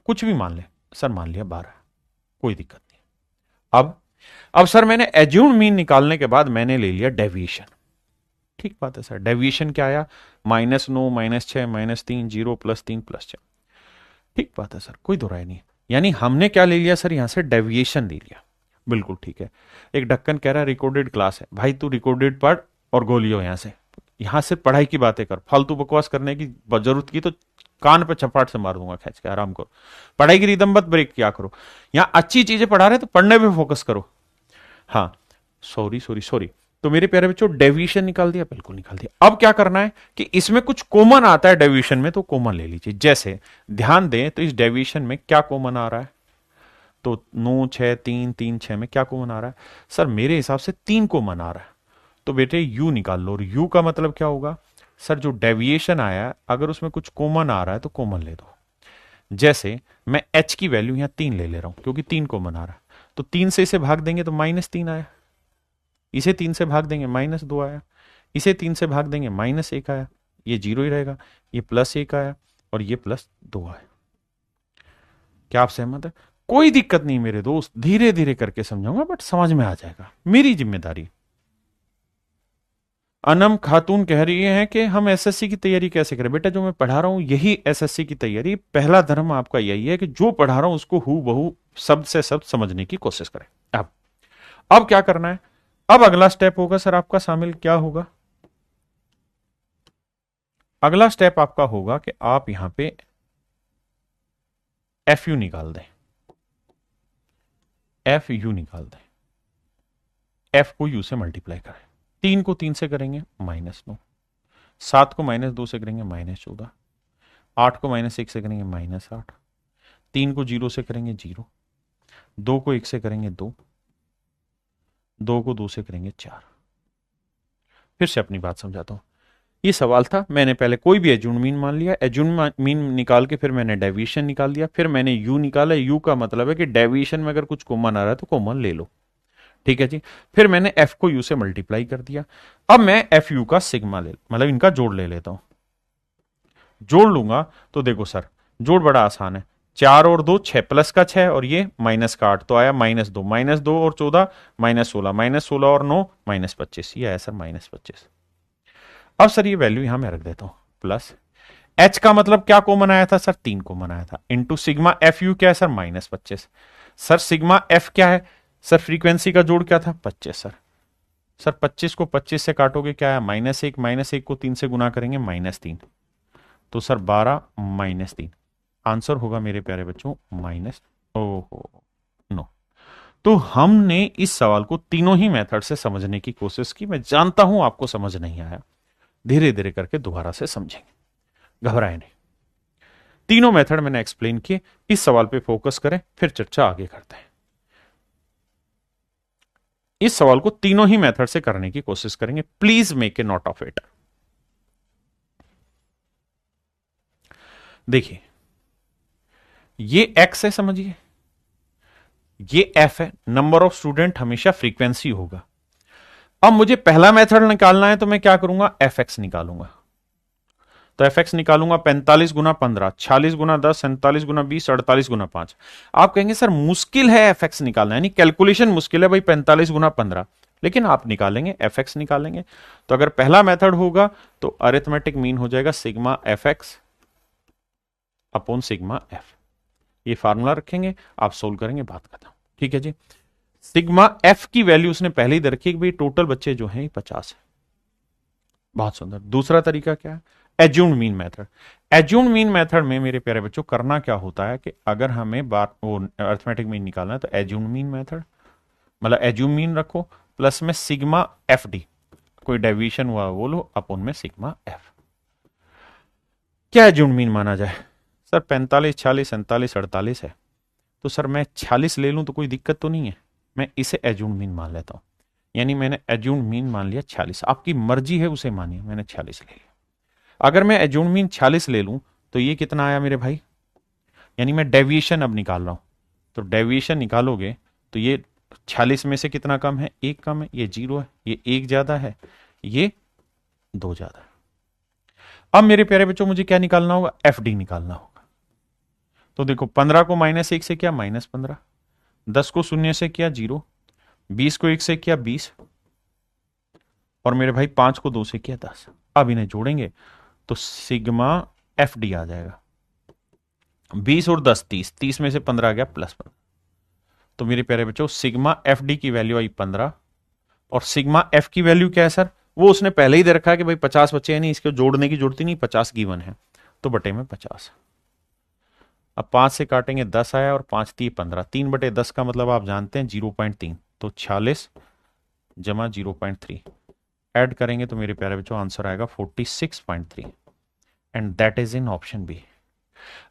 कुछ भी मान ले सर, मान लिया 12, कोई दिक्कत नहीं। अब सर मैंने एज्यूम मीन निकालने के बाद मैंने ले लिया डेविएशन। ठीक बात है सर, डेविएशन क्या आया, -9, -6, -3, 0, +3, +6। ठीक बात है सर, कोई दो राय नहीं। यानी हमने क्या ले लिया सर, यहां से डेविएशन ले लिया, बिल्कुल ठीक है। एक ढक्कन कह रहा है रिकॉर्डेड क्लास है, भाई तू रिकॉर्डेड पढ़ और गोलियो यहां से पढ़ाई की बातें कर, फालतू बकवास करने की जरूरत की तो कान पे चपाट से मार दूंगा खींच के, आराम करो, पढ़ाई की रिदम मत ब्रेक किया करो। यहां अच्छी चीजें पढ़ा रहे तो पढ़ने पे फोकस करो। हाँ, सॉरी सॉरी सॉरी। तो मेरे प्यारे बच्चों डेविएशन निकाल दिया, बिल्कुल निकाल दिया। अब क्या करना है कि इसमें कुछ कॉमन आता है डेविएशन में, तो कॉमन ले लीजिए। जैसे ध्यान दें तो इस डेविएशन में क्या कॉमन आ रहा है, तो 9, 6, 3, 3, 6 में क्या कॉमन आ रहा है सर, मेरे हिसाब से 3 कॉमन आ रहा है। तो बेटे यू निकाल लो, और यू का मतलब क्या होगा सर, जो डेविएशन आया अगर उसमें कुछ कॉमन आ रहा है तो कॉमन ले दो। जैसे मैं एच की वैल्यू यहां 3 ले ले रहा हूं क्योंकि 3 कॉमन आ रहा है, तो 3 से इसे भाग देंगे तो -3 आया, इसे 3 से भाग देंगे -2 आया, इसे 3 से भाग देंगे -1 आया, ये 0 ही रहेगा, ये +1 आया और ये +2 आया। क्या आप सहमत है? कोई दिक्कत नहीं मेरे दोस्त, धीरे धीरे करके समझाऊंगा बट समझ में आ जाएगा, मेरी जिम्मेदारी। अनम खातून कह रही है कि हम एसएससी की तैयारी कैसे करें? बेटा जो मैं पढ़ा रहा हूं यही एसएससी की तैयारी, पहला धर्म आपका यही है कि जो पढ़ा रहा हूं उसको हूबहू बहू शब्द से शब्द समझने की कोशिश करें। अब क्या करना है, अब अगला स्टेप होगा सर आपका शामिल, क्या होगा? अगला स्टेप आपका होगा कि आप यहां पे एफ यू निकाल दें, एफ यू निकाल दें, एफ को यू से मल्टीप्लाई करें। 3 को 3 से करेंगे -9, 7 को -2 से करेंगे -14, 8 को -1 से करेंगे -8, 3 को 0 से करेंगे 0, 2 को 1 से करेंगे 2, 2 को 2 से करेंगे 4। फिर से अपनी बात समझाता हूं। ये सवाल था, मैंने पहले कोई भी एज्यूम्ड मीन मान लिया, एज्यूम्ड मीन निकाल के फिर मैंने डेविएशन निकाल दिया, फिर मैंने यू निकाला। यू का मतलब है कि डेविएशन में अगर कुछ कॉमन आ रहा है तो कॉमन ले लो, ठीक है जी। फिर मैंने एफ को यू से मल्टीप्लाई कर दिया। अब मैं एफ यू का सिग्मा ले, मतलब इनका जोड़ ले लेता हूं। जोड़ लूंगा तो देखो सर, जोड़ बड़ा आसान है, 4 और 2 6, प्लस का 6 और ये माइनस का 8, तो आया -2, -2 और 14 -16, -16 और 9 -25, ये आया सर -25। अब सर ये वैल्यू यहां मैं रख देता हूं, प्लस एच का मतलब क्या कॉमन आया था सर, 3 कॉमन आया था, इंटू सिग्मा एफ यू क्या है सर, -25। सर सिग्मा एफ क्या है सर, फ्रीक्वेंसी का जोड़ क्या था, 25 सर। सर 25 को 25 से काटोगे क्या है, -1, -1 को 3 से गुना करेंगे -3, तो सर 12 -3 आंसर होगा मेरे प्यारे बच्चों ओहो नो। तो हमने इस सवाल को तीनों ही मेथड से समझने की कोशिश की। मैं जानता हूं आपको समझ नहीं आया, धीरे धीरे करके दोबारा से समझेंगे, घबराए नहीं। तीनों मेथड मैंने एक्सप्लेन किए, इस सवाल पे फोकस करें फिर चर्चा आगे करते हैं। इस सवाल को तीनों ही मेथड से करने की कोशिश करेंगे, please make a note of it. देखिए ये x है, समझिए ये f है, नंबर ऑफ स्टूडेंट हमेशा फ्रीक्वेंसी होगा। अब मुझे पहला मेथड निकालना है तो मैं क्या करूंगा, fx निकालूंगा। तो fx निकालूंगा 45 गुना 15, 46 गुना 10, 47 गुना 20, 48 गुना 5। आप कहेंगे सर मुश्किल है fx निकालना, यानी कैलकुलेशन मुश्किल है भाई 45 गुना 15, लेकिन आप निकालेंगे, fx निकालेंगे। तो अगर पहला मेथड होगा तो अरिथमेटिक मीन हो जाएगा sigma fx upon sigma f। ये फार्मूला रखेंगे, आप सोल्व करेंगे, बात खत्म। ठीक है जी। सिग्मा f की वैल्यू उसने पहले ही दे रखी है कि भाई टोटल बच्चे जो हैं 50 है। बहुत सुंदर। दूसरा तरीका क्या है, assumed mean method. Assumed mean method में मेरे प्यारे बच्चों करना क्या होता है कि अगर हमें बात वो अरिथमेटिक मीन निकालना है तो एज्यूम्ड मीन मेथड, मतलब एज्यूम मीन रखो प्लस में सिग्मा एफ डी, कोई डेविएशन हुआ वो लो, अपन में सिग्मा एफ। क्या एज्यूम्ड मीन माना जाए, सर 45, 46, 47, 48 है, तो सर मैं 46 ले लूं तो कोई दिक्कत तो नहीं है, मैं इसे एज्यूम्ड मीन मान लेता हूं। यानी मैंने एज्यूम्ड मीन मान लिया 46, आपकी मर्जी है उसे मानिए, मैंने 46 ले लिया। अगर मैं एज्यूम्ड मीन 46 ले लूं तो ये कितना आया मेरे भाई, यानी मैं डेविएशन अब निकाल रहा हूं, तो डेविएशन निकालोगे तो ये 46 में से कितना कम है, एक कम है, ये 0 है, ये एक ज्यादा है, ये 2 ज्यादा है। अब मेरे प्यारे बच्चों मुझे क्या निकालना होगा, एफ डी निकालना होगा। तो देखो 15 को -1 से किया -15, 10 को 0 से किया 0, 20 को 1 से किया 20, और मेरे भाई 5 को 2 से किया 10। अब इन्हें जोड़ेंगे तो सिग्मा एफ डी आ जाएगा। 20 और 10 30, 30 में से 15 आ गया +15। तो मेरे प्यारे बच्चों सिग्मा एफ डी की वैल्यू आई 15, और सिग्मा एफ की वैल्यू क्या है सर, वो उसने पहले ही दे रखा है कि भाई 50 बच्चे हैं, नहीं इसको जोड़ने की जरूरत ही नहीं, 50 गिवन है, तो बटे में 50। अब 5 से काटेंगे 10 आया, और 5 3 15, 3 बटे 10 का मतलब आप जानते हैं 0.3, तो 46 जमा 0.3 ऐड करेंगे तो मेरे प्यारे बच्चों आंसर आएगा 46.3, and that is in option B.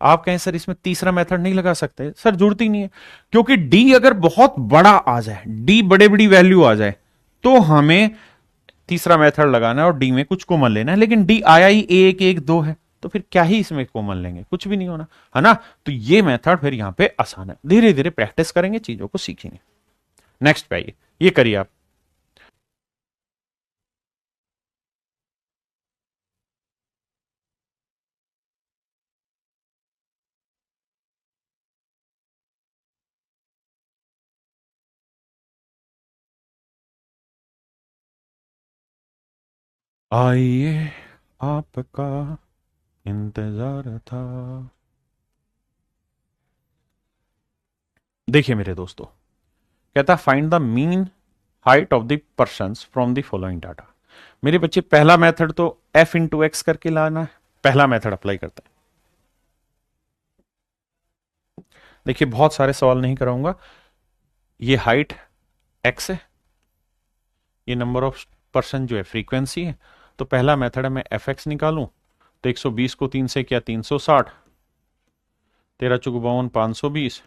आप कहें सर इसमें तीसरा मेथड नहीं लगा सकते, सर जरूरत ही नहीं है, क्योंकि डी अगर बहुत बड़ा आ जाए, डी बड़े बड़ी वैल्यू आ जाए, तो हमें तीसरा मेथड लगाना है और डी में कुछ कॉमन लेना है। लेकिन डी आया ही 1 1 2 है, तो फिर क्या ही इसमें कॉमन लेंगे, कुछ भी नहीं होना है ना। तो ये मेथड फिर यहां पे आसान है, धीरे धीरे प्रैक्टिस करेंगे, चीजों को सीखेंगे। नेक्स्ट पे आइए, ये करिए आप। आइए आपका इंतजार था। देखिए मेरे दोस्तों, कहता find the mean height of the person from the following data. मेरे बच्चे पहला मेथड तो f इंटू एक्स करके लाना है, पहला मेथड अप्लाई करते हैं। देखिए बहुत सारे सवाल नहीं कराऊंगा, ये हाइट x है, ये नंबर ऑफ पर्सन जो है फ्रीक्वेंसी है, तो पहला मेथड है मैं एफ एक्स निकालूं, तो 120 को 3 से किया 360, 13 चौक 52 520,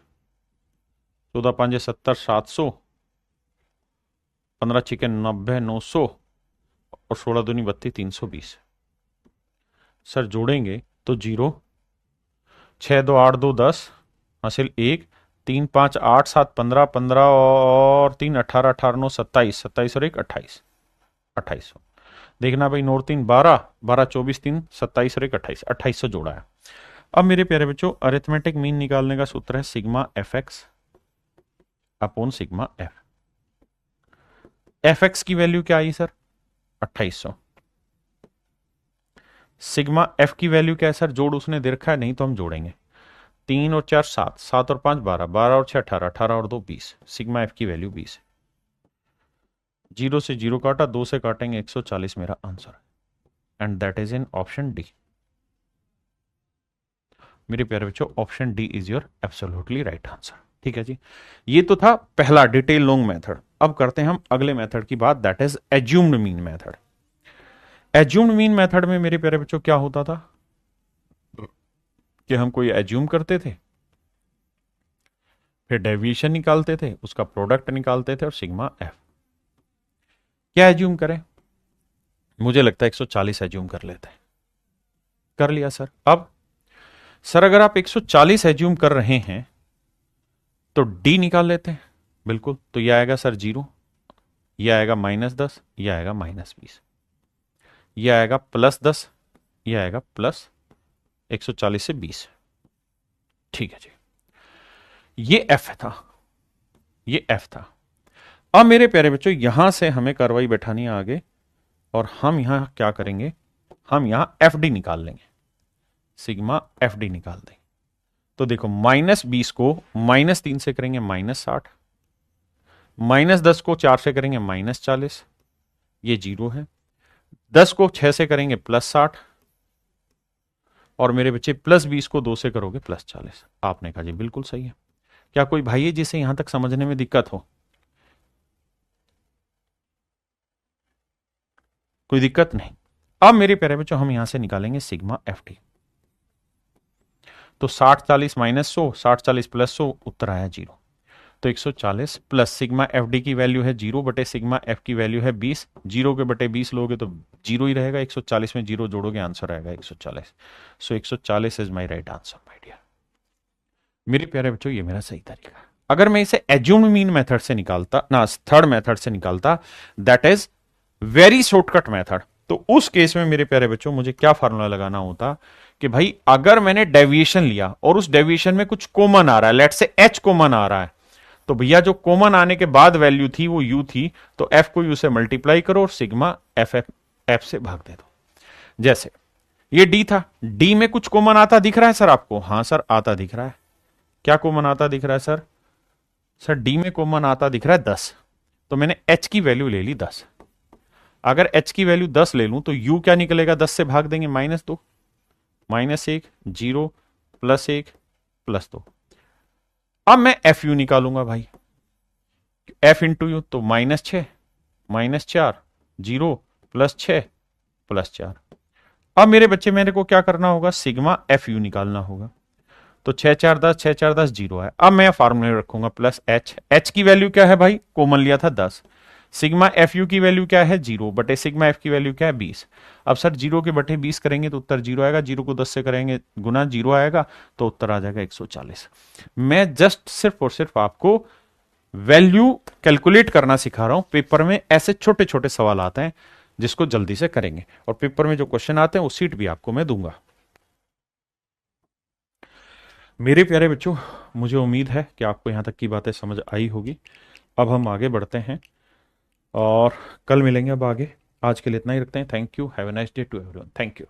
14 5 70 700, 15 6 90 900, और 16 दूनी 32 320। सर जोड़ेंगे तो 0, 6 2 8 2 10, हासिल 1, 3 5 8 7 15, 15 और 3 18, 18 9 27, 27 और 1 28, 2800। देखना भाई, नोट 3 12, 12 24 3 27 और 1 28, 2800 जोड़ा है। अब मेरे प्यारे बच्चों अरिथमेटिक मीन निकालने का सूत्र है sigma f x upon sigma F. F x की वैल्यू क्या आई सर, 2800। सिग्मा एफ की वैल्यू क्या है सर, जोड़ उसने दे रखा है, नहीं तो हम जोड़ेंगे, 3 और 4 7, 7 और 5 12, 12 और 6 18, 18 और 2 20, सिग्मा एफ की वैल्यू 20 है। 0 से 0 काटा, 2 से काटेंगे 140, मेरा आंसर है, and that is in option D. मेरे प्यारे बच्चों option D is your absolutely right answer. ठीक है जी, ये तो था पहला डिटेल लॉन्ग मेथड। अब करते हैं हम अगले मेथड की बात, that is assumed mean method. Assumed mean method में मेरे प्यारे बच्चों क्या होता था कि हम कोई एज्यूम करते थे, फिर डेविएशन निकालते थे, उसका प्रोडक्ट निकालते थे, और सिग्मा एफ। क्या एज्यूम करें, मुझे लगता है 140 एज्यूम कर लेते हैं। कर लिया सर। अब सर अगर आप 140 एज्यूम कर रहे हैं तो डी निकाल लेते हैं। बिल्कुल, तो यह आएगा सर 0, यह आएगा -10, यह आएगा -20, यह आएगा +10, यह आएगा प्लस 140 से 20। ठीक है जी, ये एफ था, ये एफ था। अब मेरे प्यारे बच्चों यहां से हमें कार्रवाई बैठानी है आगे, और हम यहां क्या करेंगे, हम यहां एफ डी निकाल लेंगे, सिग्मा एफ डी निकाल देंगे। तो देखो -20 को -3 से करेंगे -60, -10 को 4 से करेंगे -40, ये 0 है। 10 को 6 से करेंगे +60, और मेरे बच्चे +20 को 2 से करोगे +40। आपने कहा जी बिल्कुल सही है। क्या कोई भाई है जिसे यहां तक समझने में दिक्कत हो? कोई दिक्कत नहीं। अब मेरे प्यारे बच्चों हम यहां से निकालेंगे सिग्मा एफ डी। तो 60 40 -100, 60 40 +100, उत्तर आया 0। तो 140 प्लस सिग्मा एफ डी की वैल्यू है 0 बटे सिग्मा एफ की वैल्यू है 20, 0 के बटे 20 लोगे तो 0 ही रहेगा, 140 में 0 जोड़ोगे आंसर आएगा 140। So 140 is my right answer my dear. मेरे प्यारे बच्चों ये मेरा सही तरीका है। अगर मैं इसे एज्यूम्ड मीन मेथड से निकालता ना, थर्ड मेथड से निकालता, that is very shortcut method, तो उस केस में मेरे प्यारे बच्चों मुझे क्या फार्मूला लगाना होता कि भाई अगर मैंने डेविएशन लिया और उस डेविएशन में कुछ कॉमन आ रहा है, लेट से एच कॉमन आ रहा है, तो भैया जो कॉमन आने के बाद वैल्यू थी वो यू थी, तो एफ को यू से मल्टीप्लाई करो और सिग्मा एफ एफ एफ से भाग दे दो। जैसे ये डी था, डी में कुछ कॉमन आता दिख रहा है सर आपको? हाँ सर आता दिख रहा है। क्या कॉमन आता दिख रहा है सर? सर डी में कॉमन आता दिख रहा है 10, तो मैंने एच की वैल्यू ले ली 10। अगर एच की वैल्यू 10 ले लूं तो यू क्या निकलेगा? 10 से भाग देंगे -2, -1, 0, +1, +2। अब मैं एफ यू निकालूंगा भाई, एफ इंटू यू, तो -6, -4, 0, +6, +4। अब मेरे बच्चे मेरे को क्या करना होगा? सिग्मा एफ यू निकालना होगा। तो 6 4 10, 6 4 10, 0 है। अब मैं फार्मूले रखूंगा प्लस एच, एच की वैल्यू क्या है भाई? कॉमन लिया था 10। सिग्मा एफ यू की वैल्यू क्या है? 0 बटे सिग्मा एफ की वैल्यू क्या है? 20। अब सर 0 के बटे 20 करेंगे तो उत्तर 0 आएगा, 0 को 10 से करेंगे गुना 0 आएगा, तो उत्तर आ जाएगा 140। मैं जस्ट सिर्फ और सिर्फ आपको वैल्यू कैलकुलेट करना सिखा रहा हूं। पेपर में ऐसे छोटे छोटे सवाल आते हैं जिसको जल्दी से करेंगे, और पेपर में जो क्वेश्चन आते हैं वो सीट भी आपको मैं दूंगा। मेरे प्यारे बच्चों, मुझे उम्मीद है कि आपको यहां तक की बातें समझ आई होगी। अब हम आगे बढ़ते हैं और कल मिलेंगे अब आगे। आज के लिए इतना ही रखते हैं। Thank you, have a nice day to everyone. Thank you.